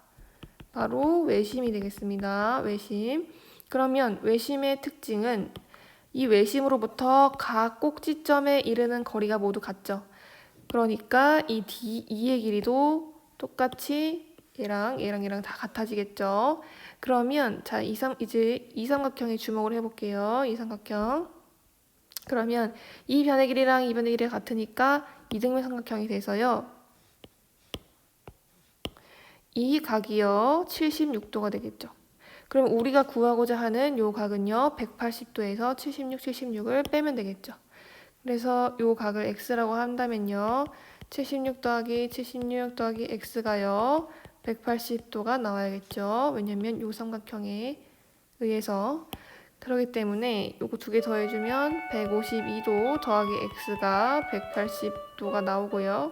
바로 외심이 되겠습니다. 외심. 그러면 외심의 특징은 이 외심으로부터 각 꼭지점에 이르는 거리가 모두 같죠. 그러니까 이 D2의 길이도 똑같이 얘랑 다 같아지겠죠. 그러면 자, 이제 이 삼각형에 주목을 해볼게요. 이 삼각형. 그러면 이 변의 길이랑 이 변의 길이가 같으니까 이등변 삼각형이 돼서요. 이 각이요. 76도가 되겠죠. 그럼 우리가 구하고자 하는 요 각은요. 180도에서 76, 76을 빼면 되겠죠. 그래서 요 각을 x라고 한다면요. 76 더하기 76 더하기 x가요. 180도가 나와야겠죠. 왜냐면 요 삼각형에 의해서. 그렇기 때문에 요거 두 개 더해주면 152도 더하기 x가 180도가 나오고요.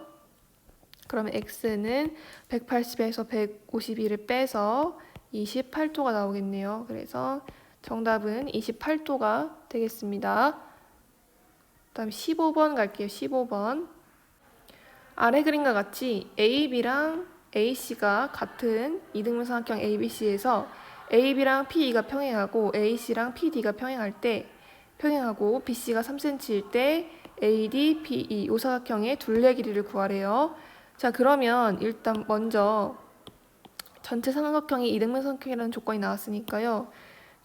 그러면 x는 180에서 152를 빼서 28도가 나오겠네요. 그래서 정답은 28도가 되겠습니다. 다음 15번 갈게요. 15번. 아래 그림과 같이 AB랑 AC가 같은 이등변 삼각형 ABC에서 AB랑 PE가 평행하고 AC랑 PD가 평행하고 BC가 3cm일 때 AD, PE 이 사각형의 둘레 길이를 구하래요. 자, 그러면 일단 먼저 전체 삼각형이 이등변 삼각형이라는 조건이 나왔으니까요.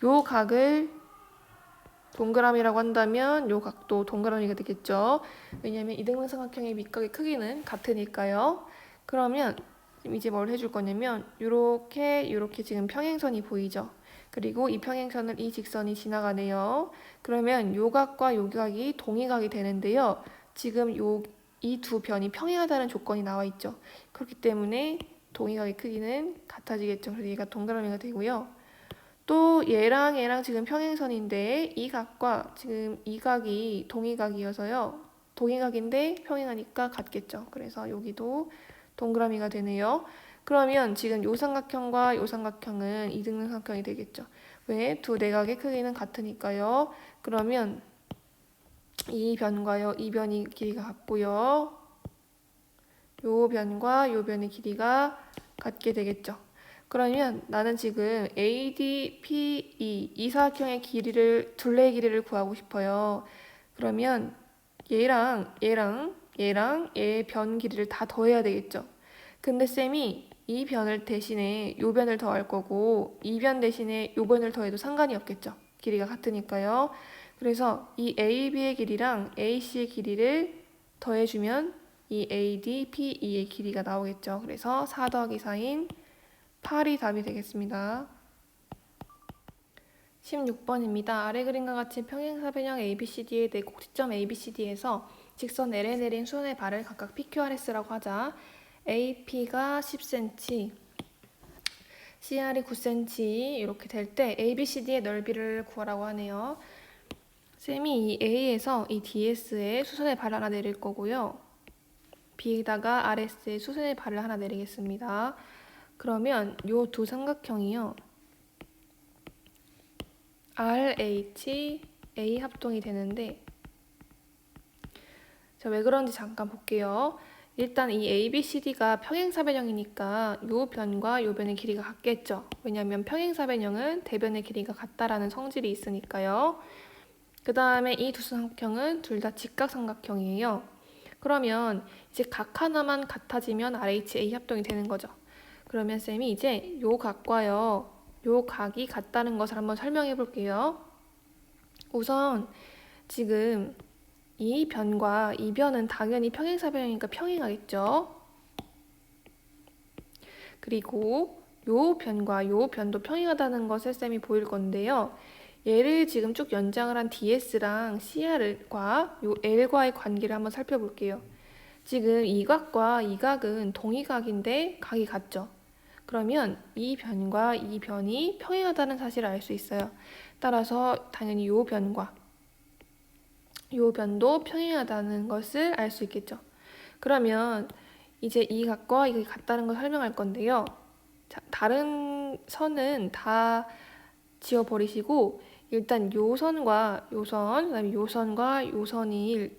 요 각을 동그라미라고 한다면 요 각도 동그라미가 되겠죠. 왜냐하면 이등변 삼각형의 밑각의 크기는 같으니까요. 그러면 이제 뭘 해줄 거냐면 요렇게 지금 평행선이 보이죠. 그리고 이 평행선을 이 직선이 지나가네요. 그러면 요 각과 요 각이 동의각이 되는데요. 지금 이 두 변이 평행하다는 조건이 나와 있죠. 그렇기 때문에 동의각의 크기는 같아지겠죠. 그래서 얘가 동그라미가 되고요. 또 얘랑 지금 평행선인데 이 각과 지금 이 각이 동의각이어서요. 동의각인데 평행하니까 같겠죠. 그래서 여기도 동그라미가 되네요. 그러면 지금 요 삼각형과 요 삼각형은 이등변 삼각형이 되겠죠. 왜? 두 내각의 크기는 같으니까요. 그러면 이 변과요. 이 변이 길이가 같고요. 요 변과 요 변의 길이가 같게 되겠죠. 그러면 나는 지금 AD, PE 이 사각형의 길이를 둘레의 길이를 구하고 싶어요. 그러면 얘랑 얘 변 길이를 다 더해야 되겠죠. 근데 쌤이 이 변을 대신에 요 변을 더할 거고 이 변 대신에 요 변을 더해도 상관이 없겠죠. 길이가 같으니까요. 그래서 이 AB의 길이랑 AC의 길이를 더해주면 이 AD, PE의 길이가 나오겠죠. 그래서 4 더하기 4인 8이 답이 되겠습니다. 16번입니다. 아래 그림과 같이 평행사변형 ABCD에 대해 꼭지점 ABCD에서 직선 L에 내린 수선의 발을 각각 PQRS라고 하자. AP가 10cm, CR이 9cm 이렇게 될 때 ABCD의 넓이를 구하라고 하네요. 쌤이 이 A에서 이 DS에 수선의 발 하나 내릴 거고요. B에다가 RS의 수선의 발을 하나 내리겠습니다. 그러면 요 두 삼각형이요. RH, A 합동이 되는데 자, 왜 그런지 잠깐 볼게요. 일단 이 ABCD가 평행사변형이니까 요 변과 요 변의 길이가 같겠죠. 왜냐하면 평행사변형은 대변의 길이가 같다라는 성질이 있으니까요. 그 다음에 이 두 삼각형은 둘 다 직각삼각형이에요. 그러면 이제 각 하나만 같아지면 RHA 합동이 되는 거죠. 그러면 쌤이 이제 요 각과요, 요 각이 같다는 것을 한번 설명해 볼게요. 우선 지금 이 변과 이 변은 당연히 평행사변형이니까 평행하겠죠. 그리고 요 변과 요 변도 평행하다는 것을 쌤이 보일 건데요. 얘를 지금 쭉 연장을 한 DS랑 CR과 요 L과의 관계를 한번 살펴볼게요. 지금 이 각과 이 각은 동의각인데 각이 같죠. 그러면 이 변과 이 변이 평행하다는 사실을 알 수 있어요. 따라서 당연히 요 변과 요 변도 평행하다는 것을 알 수 있겠죠. 그러면 이제 이 각과 이게 같다는 걸 설명할 건데요. 자, 다른 선은 다 지워버리시고 일단 요 선과 요 선, 그다음에 요 선과 요 선이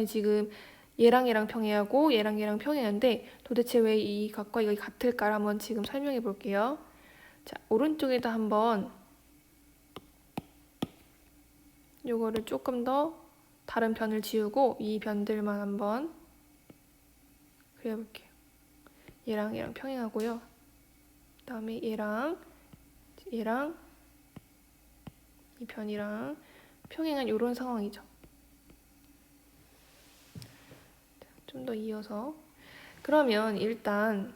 지금 얘랑 평행하고 얘랑 평행한데 도대체 왜 이 각과 이거 같을까를 한번 지금 설명해 볼게요. 자, 오른쪽에다 한번 요거를 조금 더 다른 변을 지우고 이 변들만 한번 그려볼게요. 얘랑 평행하고요. 그 다음에 얘랑 이 변이랑 평행한 이런 상황이죠. 좀 더 이어서 그러면 일단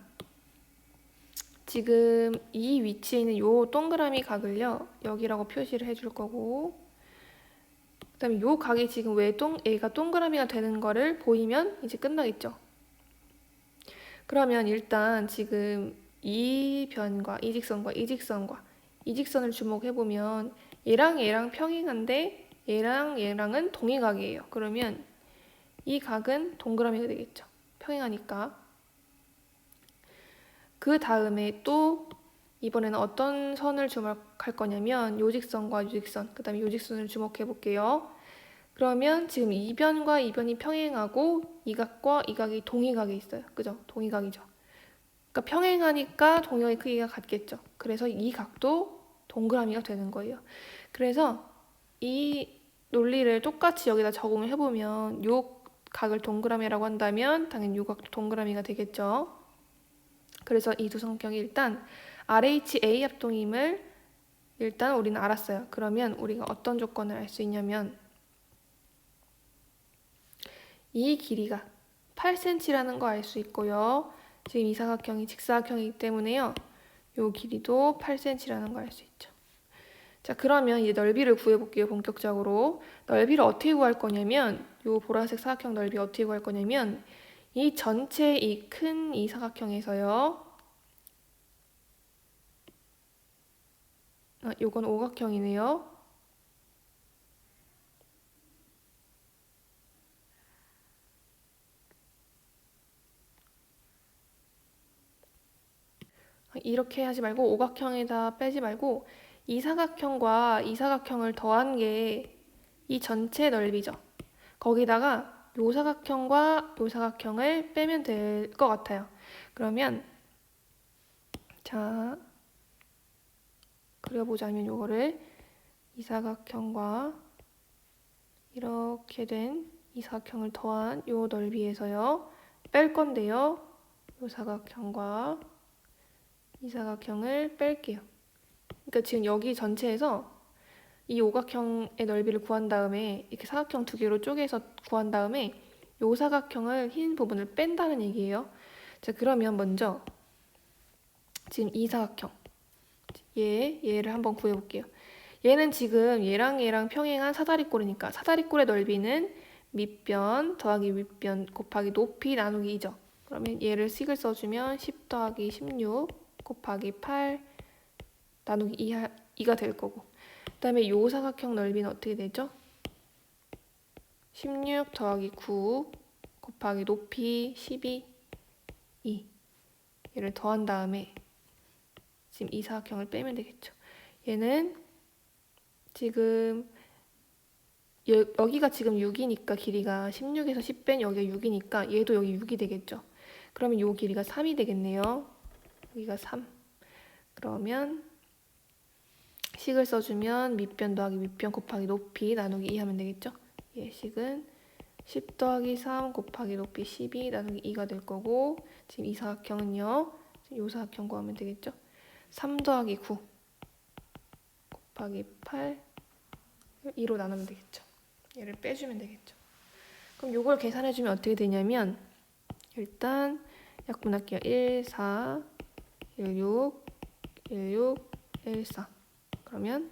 지금 이 위치에 있는 요 동그라미 각을요 여기라고 표시를 해줄 거고 그 다음에 요 각이 지금 왜 얘가 동그라미가 되는 거를 보이면 이제 끝나겠죠. 그러면 일단 지금 이 변과 이 직선과 이 직선을 주목해보면 얘랑 평행한데 얘랑은 동의각이에요. 그러면 이 각은 동그라미가 되겠죠. 평행하니까. 그 다음에 또 이번에는 어떤 선을 주목할 거냐면 요 직선과 요 직선, 그 다음에 요 직선을 주목해 볼게요. 그러면 지금 이 변과 이 변이 평행하고 이 각과 이 각이 동의각이 있어요. 그죠? 동의각이죠. 그러니까 평행하니까 동의각의 크기가 같겠죠. 그래서 이 각도 동그라미가 되는 거예요. 그래서 이 논리를 똑같이 여기다 적용을 해보면 요 각을 동그라미라고 한다면 당연히 요 각도 동그라미가 되겠죠. 그래서 이 두 삼각형이 일단 RHA 합동임을 일단 우리는 알았어요. 그러면 우리가 어떤 조건을 알 수 있냐면 이 길이가 8cm라는 거 알 수 있고요. 지금 이 사각형이 직사각형이기 때문에요. 요 길이도 8cm라는 거 알 수 있죠. 자, 그러면 이제 넓이를 구해볼게요. 본격적으로. 넓이를 어떻게 구할 거냐면 요 보라색 사각형 넓이 어떻게 구할 거냐면 이 전체 이 큰 이 사각형에서요. 요건 오각형이네요. 이렇게 하지 말고 오각형에다 빼지 말고 이 사각형과 이 사각형을 더한 게 이 전체 넓이죠. 거기다가 요 사각형과 요 사각형을 빼면 될 것 같아요. 그러면 자 그려보자면 요거를 이 사각형과 이렇게 된 이 사각형을 더한 요 넓이에서요 뺄 건데요. 요 사각형과 이 사각형을 뺄게요. 그러니까 지금 여기 전체에서 이 오각형의 넓이를 구한 다음에 이렇게 사각형 두 개로 쪼개서 구한 다음에 요 사각형을 흰 부분을 뺀다는 얘기예요. 자, 그러면 먼저 지금 이 사각형 얘를 한번 구해볼게요. 얘는 지금 얘랑 평행한 사다리꼴이니까 사다리꼴의 넓이는 밑변 더하기 윗변 곱하기 높이 나누기 2죠. 그러면 얘를 식을 써주면 10 더하기 16 곱하기 8 나누기 2가 될 거고 그 다음에 요 사각형 넓이는 어떻게 되죠? 16 더하기 9 곱하기 높이 12, 2 얘를 더한 다음에 지금 이 사각형을 빼면 되겠죠. 얘는 지금 여기가 지금 6이니까 길이가 16에서 10 뺀 여기가 6이니까 얘도 여기 6이 되겠죠. 그러면 요 길이가 3이 되겠네요. 여기가 3. 그러면 식을 써주면 밑변 더하기 밑변 곱하기 높이 나누기 2 하면 되겠죠. 얘 식은 10 더하기 3 곱하기 높이 12 나누기 2가 될 거고, 지금 이 사각형은요, 지금 요 사각형 구하면 되겠죠. 3 더하기 9 곱하기 8 2로 나누면 되겠죠. 얘를 빼주면 되겠죠. 그럼 요걸 계산해주면 어떻게 되냐면, 일단 약분할게요. 1, 4, 1, 6, 1, 6, 1, 4. 그러면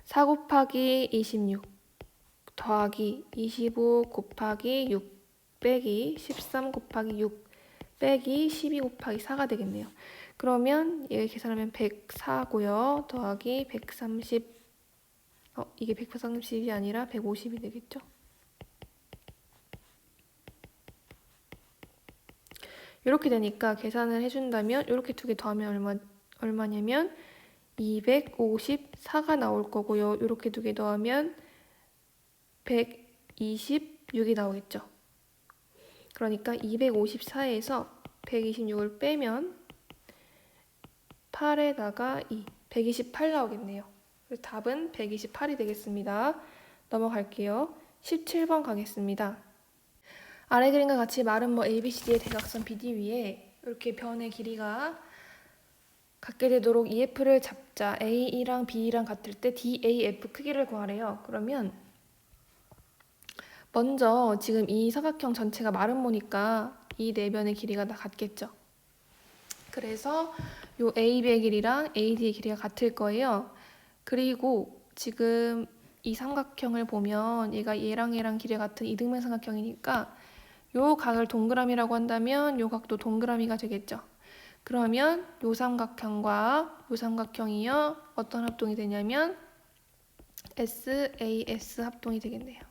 4 곱하기 26 더하기 25 곱하기 6 빼기 13 곱하기 6 빼기 12 곱하기 4가 되겠네요. 그러면 얘 계산하면 104고요. 더하기 130, 이게 130이 아니라 150이 되겠죠. 이렇게 되니까 계산을 해준다면 이렇게 두 개 더하면 얼마냐면 254가 나올 거고요. 이렇게 두 개 더하면 126이 나오겠죠. 그러니까 254에서 126을 빼면 8에다가 2, 128 나오겠네요. 그래서 답은 128이 되겠습니다. 넘어갈게요. 17번 가겠습니다. 아래 그림과 같이 마른 ABCD의 대각선 BD 위에 이렇게 변의 길이가 같게 되도록 EF를 잡자. A랑 B랑 같을 때 DAF 크기를 구하래요. 그러면 먼저 지금 이 사각형 전체가 마른 모니까 이 네 변의 길이가 다 같겠죠. 그래서 요 AB의 길이랑 AD의 길이가 같을 거예요. 그리고 지금 이 삼각형을 보면 얘가 얘랑 길이가 같은 이등변 삼각형이니까 요 각을 동그라미라고 한다면 요 각도 동그라미가 되겠죠. 그러면 요 삼각형과 요 삼각형이요 어떤 합동이 되냐면 SAS 합동이 되겠네요.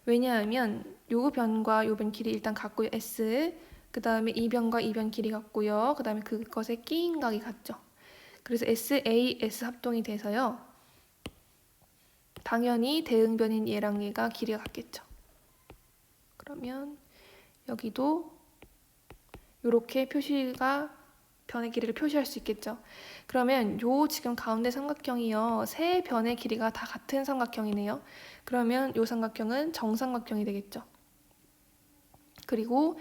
왜냐하면 요 변과 요 변 길이 일단 같고요. S. 그 다음에 이 변과 이 변 길이 같고요. 그 다음에 그것의 끼인 각이 같죠. 그래서 SAS 합동이 돼서요. 당연히 대응변인 얘랑 얘가 길이가 같겠죠. 그러면 여기도 이렇게 표시가 변의 길이를 표시할 수 있겠죠. 그러면 요 지금 가운데 삼각형이요. 세 변의 길이가 다 같은 삼각형이네요. 그러면 요 삼각형은 정삼각형이 되겠죠. 그리고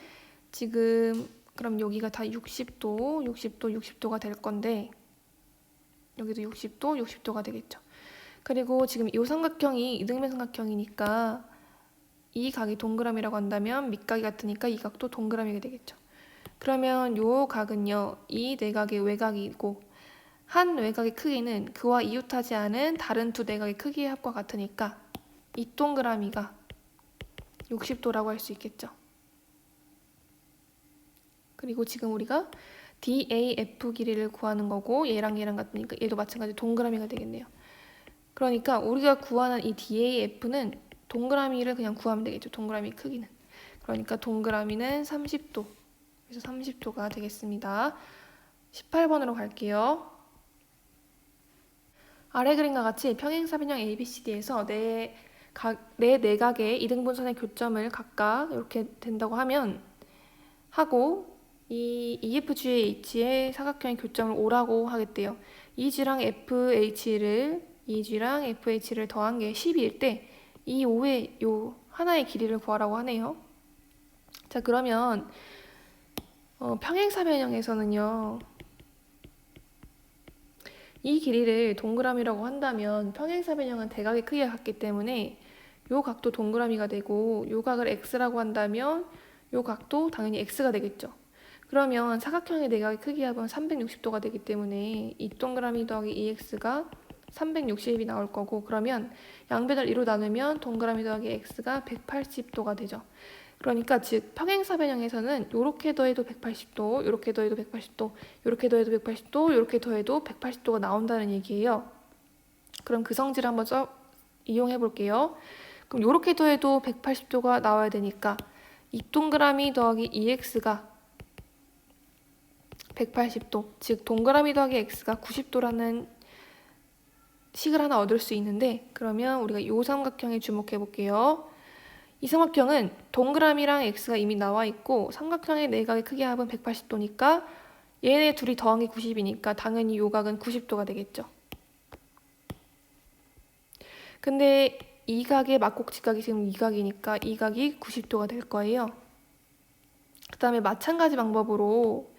지금 그럼 여기가 다 60도, 60도, 60도가 될 건데 여기도 60도, 60도가 되겠죠. 그리고 지금 이 삼각형이 이등변 삼각형이니까 이 각이 동그라미라고 한다면 밑각이 같으니까 이 각도 동그라미가 되겠죠. 그러면 요 각은요, 이 내각의 외각이고 한 외각의 크기는 그와 이웃하지 않은 다른 두 내각의 크기의 합과 같으니까 이 동그라미가 60도라고 할 수 있겠죠. 그리고 지금 우리가 DAF 길이를 구하는 거고 얘랑 같으니까 얘도 마찬가지로 동그라미가 되겠네요. 그러니까 우리가 구하는 이 DAF는 동그라미를 그냥 구하면 되겠죠. 동그라미 크기는. 그러니까 동그라미는 30도. 그래서 30도가 되겠습니다. 18번으로 갈게요. 아래 그림과 같이 평행사변형 ABCD에서 네 내각의 이등분선의 교점을 각각 이렇게 된다고 하면 하고 이 EFGH의 사각형의 교점을 5라고 하겠대요. EG랑 FH를 더한 게 12일 때 이 5의 요 하나의 길이를 구하라고 하네요. 자, 그러면 평행사변형에서는요. 이 길이를 동그라미라고 한다면 평행사변형은 대각의 크기가 같기 때문에 요 각도 동그라미가 되고 요 각을 x라고 한다면 요 각도 당연히 x가 되겠죠. 그러면 사각형의 내각의 크기 합은 360도가 되기 때문에 이 동그라미 더하기 2x가 360이 나올 거고, 그러면 양변을 2로 나누면 동그라미 더하기 x가 180도가 되죠. 그러니까 즉 평행사변형에서는 요렇게 더해도 180도, 요렇게 더해도 180도, 요렇게 더해도 180도, 요렇게 더해도 180도가 나온다는 얘기예요. 그럼 그 성질을 한번 이용해 볼게요. 그럼 이렇게 더해도 180도가 나와야 되니까 이 동그라미 더하기 2x가 180도, 즉 동그라미 더하기 x가 90도라는 식을 하나 얻을 수 있는데, 그러면 우리가 이 삼각형에 주목해 볼게요. 이 삼각형은 동그라미랑 x가 이미 나와 있고 삼각형의 내각의 크기 합은 180도니까 얘네 둘이 더한 게 90이니까 당연히 이 각은 90도가 되겠죠. 근데 이 각의 막곡직각이 지금 이 각이니까 이 각이 90도가 될 거예요. 그 다음에 마찬가지 방법으로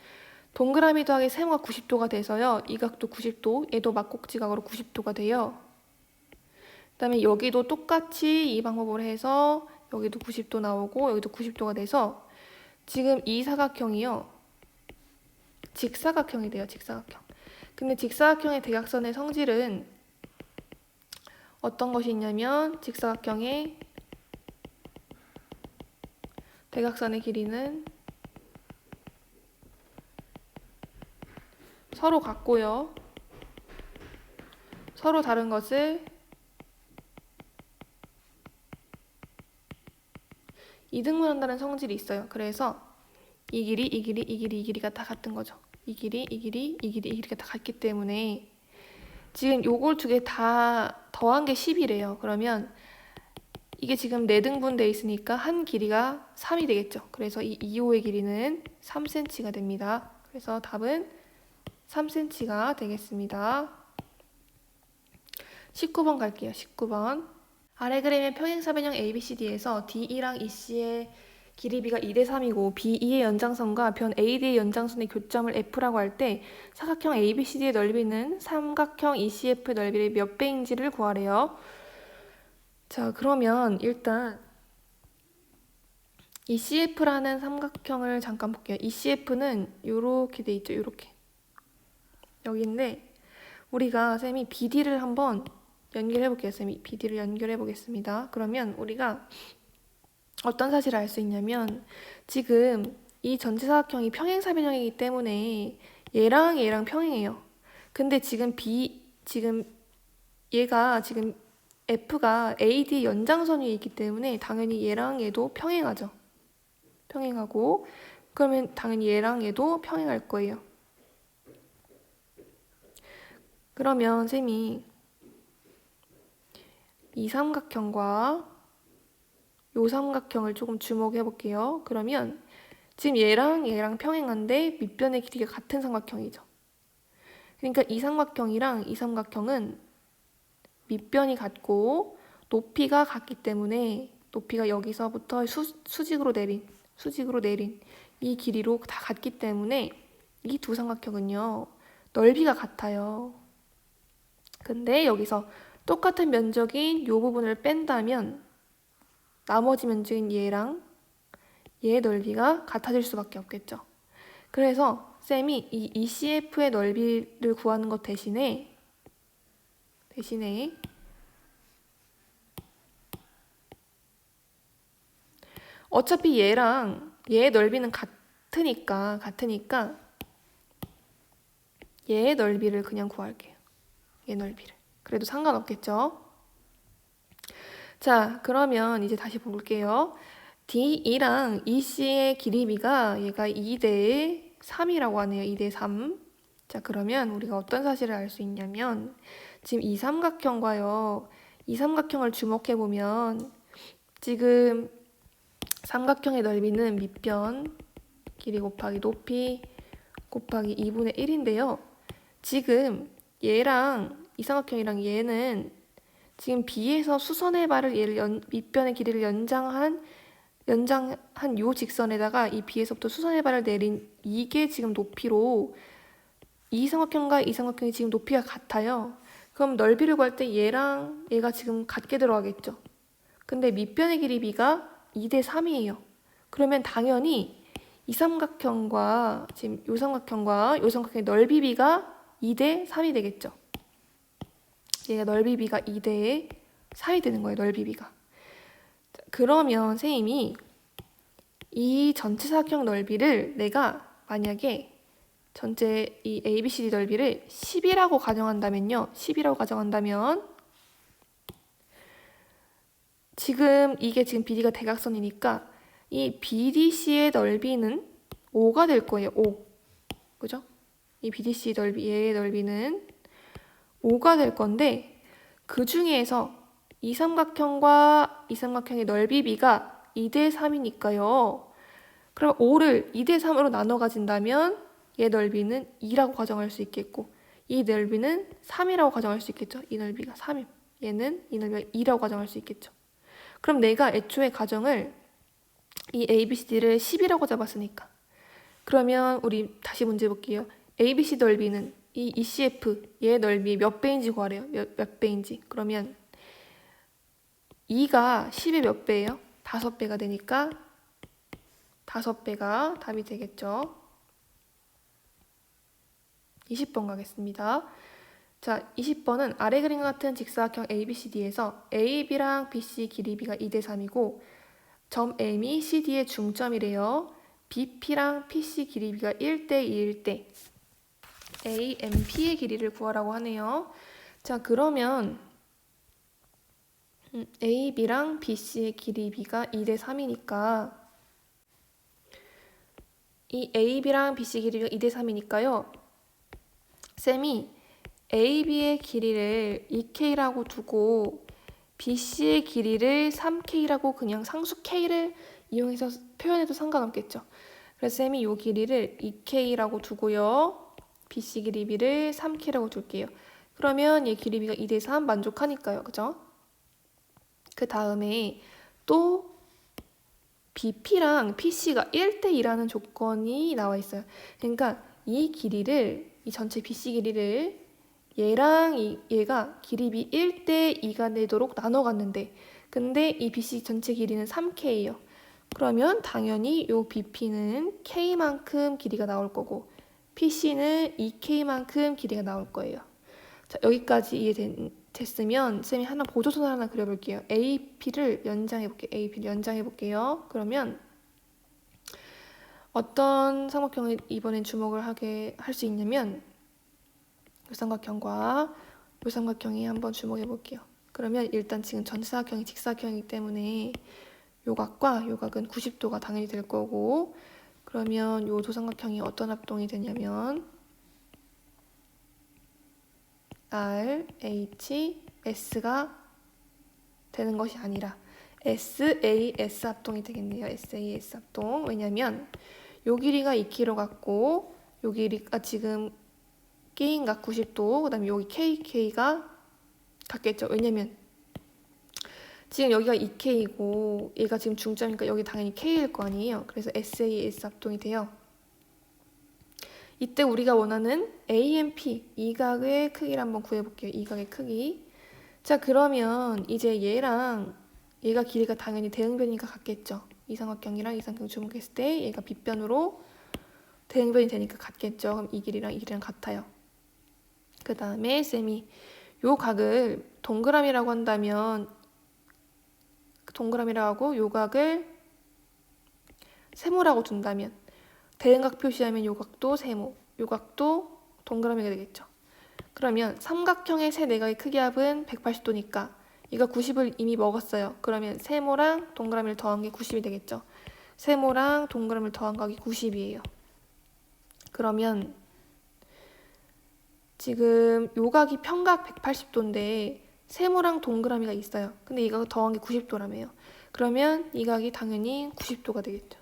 동그라미 더하기 세모가 90도가 돼서요. 이 각도 90도, 얘도 막곡지각으로 90도가 돼요. 그 다음에 여기도 똑같이 이 방법으로 해서 여기도 90도 나오고 여기도 90도가 돼서 지금 이 사각형이요. 직사각형이 돼요. 직사각형. 근데 직사각형의 대각선의 성질은 어떤 것이 있냐면 직사각형의 대각선의 길이는 서로 같고요. 서로 다른 것을 이등분한다는 성질이 있어요. 그래서 이 길이, 이 길이, 이 길이, 이 길이가 다 같은 거죠. 이 길이, 이 길이, 이 길이, 이 길이가 다 같기 때문에 지금 요걸 두 개 다 더한 게 10이래요. 그러면 이게 지금 4등분 돼 있으니까 한 길이가 3이 되겠죠. 그래서 이 2호의 길이는 3cm가 됩니다. 그래서 답은 3cm가 되겠습니다. 19번 갈게요. 19번. 아래 그림의 평행사변형 ABCD에서 DE랑 EC의 길이 B가 2대 3이고 BE의 연장선과 변 AD의 연장선의 교점을 F라고 할 때 사각형 ABCD의 넓이는 삼각형 ECF의 넓이의 몇 배인지를 구하래요. 자, 그러면 일단 ECF라는 삼각형을 잠깐 볼게요. ECF는 이렇게 돼 있죠. 이렇게. 여기인데 우리가 쌤이 BD를 한번 연결해 볼게요. 쌤이 BD를 연결해 보겠습니다. 그러면 우리가 어떤 사실을 알 수 있냐면 지금 이 전체 사각형이 평행사변형이기 때문에 얘랑 얘랑 평행해요. 근데 지금 얘가 지금 F가 AD 연장선 위에 있기 때문에 당연히 얘랑 얘도 평행하죠. 평행하고 그러면 당연히 얘랑 얘도 평행할 거예요. 그러면 쌤이 이 삼각형과 이 삼각형을 조금 주목해 볼게요. 그러면 지금 얘랑 얘랑 평행한데 밑변의 길이가 같은 삼각형이죠. 그러니까 이 삼각형이랑 이 삼각형은 밑변이 같고 높이가 같기 때문에 높이가 여기서부터 수직으로 내린 이 길이로 다 같기 때문에 이 두 삼각형은요 넓이가 같아요. 근데 여기서 똑같은 면적인 이 부분을 뺀다면 나머지 면적인 얘랑 얘의 넓이가 같아질 수밖에 없겠죠. 그래서 쌤이 이 ECF의 넓이를 구하는 것 대신에 어차피 얘랑 얘의 넓이는 같으니까 얘의 넓이를 그냥 구할게요. 얘 넓이를. 그래도 상관없겠죠? 자, 그러면 이제 다시 볼게요. DE랑 EC의 길이비가 얘가 2대 3이라고 하네요. 2대 3. 자, 그러면 우리가 어떤 사실을 알 수 있냐면 지금 이 삼각형과요. 이 삼각형을 주목해보면 지금 삼각형의 넓이는 밑변 길이 곱하기 높이 곱하기 2분의 1인데요. 지금 얘랑 이 삼각형이랑 얘는 지금 B에서 수선의 발을 얘를 밑변의 길이를 연장한 요 직선에다가 이 B에서부터 수선의 발을 내린 이게 지금 높이로 이 삼각형과 이 삼각형이 지금 높이가 같아요. 그럼 넓이를 구할 때 얘랑 얘가 지금 같게 들어가겠죠. 근데 밑변의 길이 B가 2대 3이에요. 그러면 당연히 이 삼각형과 지금 요 삼각형과 요 삼각형의 넓이 B가 2대 3이 되겠죠. 얘가 넓이 B가 2대 4이 되는 거예요. 넓이 B가. 그러면 선생님이 이 전체 사각형 넓이를 내가 만약에 전체 이 ABCD 넓이를 10이라고 가정한다면요. 10이라고 가정한다면 지금 이게 지금 BD가 대각선이니까 이 BDC의 넓이는 5가 될 거예요. 5. 그죠? 이 BDC 얘의 넓이는 5가 될 건데 그 중에서 이 삼각형과 이 삼각형의 넓이 비가 2대 3이니까요. 그럼 5를 2대 3으로 나눠 가진다면 얘 넓이는 2라고 가정할 수 있겠고 이 넓이는 3이라고 가정할 수 있겠죠. 이 넓이가 3임. 얘는 이 넓이가 2라고 가정할 수 있겠죠. 그럼 내가 애초에 가정을 이 ABCD를 10이라고 잡았으니까 그러면 우리 다시 문제 볼게요. ABC 넓이는 이 ECF 얘 넓이 몇 배인지 구하래요. 몇 배인지. 그러면 2가 10의 몇 배예요? 5배가 되니까 5배가 답이 되겠죠. 20번 가겠습니다. 자, 20번은 아래 그림과 같은 직사각형 ABCD에서 AB랑 BC 길이 B가 2대 3이고 점 M이 CD의 중점이래요. BP랑 PC 길이 B가 1대 2일 때 AMP의 길이를 구하라고 하네요. 자, 그러면 AB랑 BC의 길이 B가 2대 3이니까 이 AB랑 BC 길이가 2대 3이니까요. 쌤이 AB의 길이를 2K라고 두고 BC의 길이를 3K라고 그냥 상수 K를 이용해서 표현해도 상관없겠죠. 그래서 쌤이 이 길이를 2K라고 두고요. BC 길이 B를 3K라고 둘게요. 그러면 얘 길이 B가 2대 3 만족하니까요. 그죠? 그 다음에 또 BP랑 PC가 1대 2라는 조건이 나와 있어요. 그러니까 이 전체 BC 길이를 얘랑 얘가 길이 B 1대 2가 되도록 나눠갔는데 근데 이 BC 전체 길이는 3K예요. 그러면 당연히 이 BP는 K만큼 길이가 나올 거고 PC는 2K만큼 길이가 나올 거예요. 자, 여기까지 이해됐으면 쌤이 보조선을 하나 그려볼게요. AP를 연장해볼게요. 그러면 어떤 삼각형을 이번엔 주목을 할 수 있냐면 이 삼각형과 이 삼각형이 한번 주목해볼게요. 그러면 일단 지금 전사각형이 직사각형이기 때문에 요각과 요각은 90도가 당연히 될 거고 그러면 요 두 삼각형이 어떤 합동이 되냐면 R, H, S가 되는 것이 아니라 SAS 합동이 되겠네요. SAS 합동. 왜냐면 요 길이가 2km 같고 요 길이가 지금 K인각 90도 그 다음에 여기 KK가 같겠죠. 왜냐면 지금 여기가 2K이고 얘가 지금 중점이니까 여기 당연히 K일 거 아니에요. 그래서 SAS 합동이 돼요. 이때 우리가 원하는 AMP 이 각의 크기를 한번 구해볼게요. 이 각의 크기. 자, 그러면 이제 얘가 길이가 당연히 대응변이니까 같겠죠. 이 삼각형이랑 이 삼각형 주목했을 때 얘가 빗변으로 대응변이 되니까 같겠죠. 그럼 이 길이랑 같아요. 그 다음에 쌤이 요 각을 동그라미라고 한다면 동그라미라고 하고 요 각을 세모라고 둔다면 대응각 표시하면 요 각도 세모, 요 각도 동그라미가 되겠죠. 그러면 삼각형의 세 내각의 크기 합은 180도니까 얘가 90을 이미 먹었어요. 그러면 세모랑 동그라미를 더한 게 90이 되겠죠. 세모랑 동그라미를 더한 각이 90이에요. 그러면 지금 요 각이 평각 180도인데 세모랑 동그라미가 있어요. 근데 이거 더한 게 90도라며요. 그러면 이 각이 당연히 90도가 되겠죠.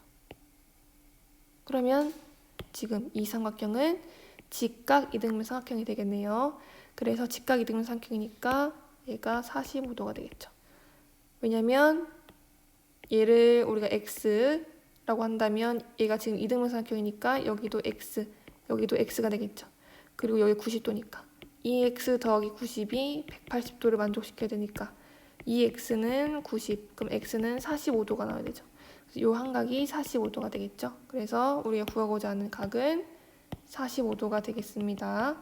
그러면 지금 이 삼각형은 직각 이등변 삼각형이 되겠네요. 그래서 직각 이등변 삼각형이니까 얘가 45도가 되겠죠. 왜냐면 얘를 우리가 X라고 한다면 얘가 지금 이등변 삼각형이니까 여기도 X, 여기도 X가 되겠죠. 그리고 여기 90도니까 2X 더하기 90이 180도를 만족시켜야 되니까 2X는 90, 그럼 X는 45도가 나와야 되죠. 이 한각이 45도가 되겠죠. 그래서 우리가 구하고자 하는 각은 45도가 되겠습니다.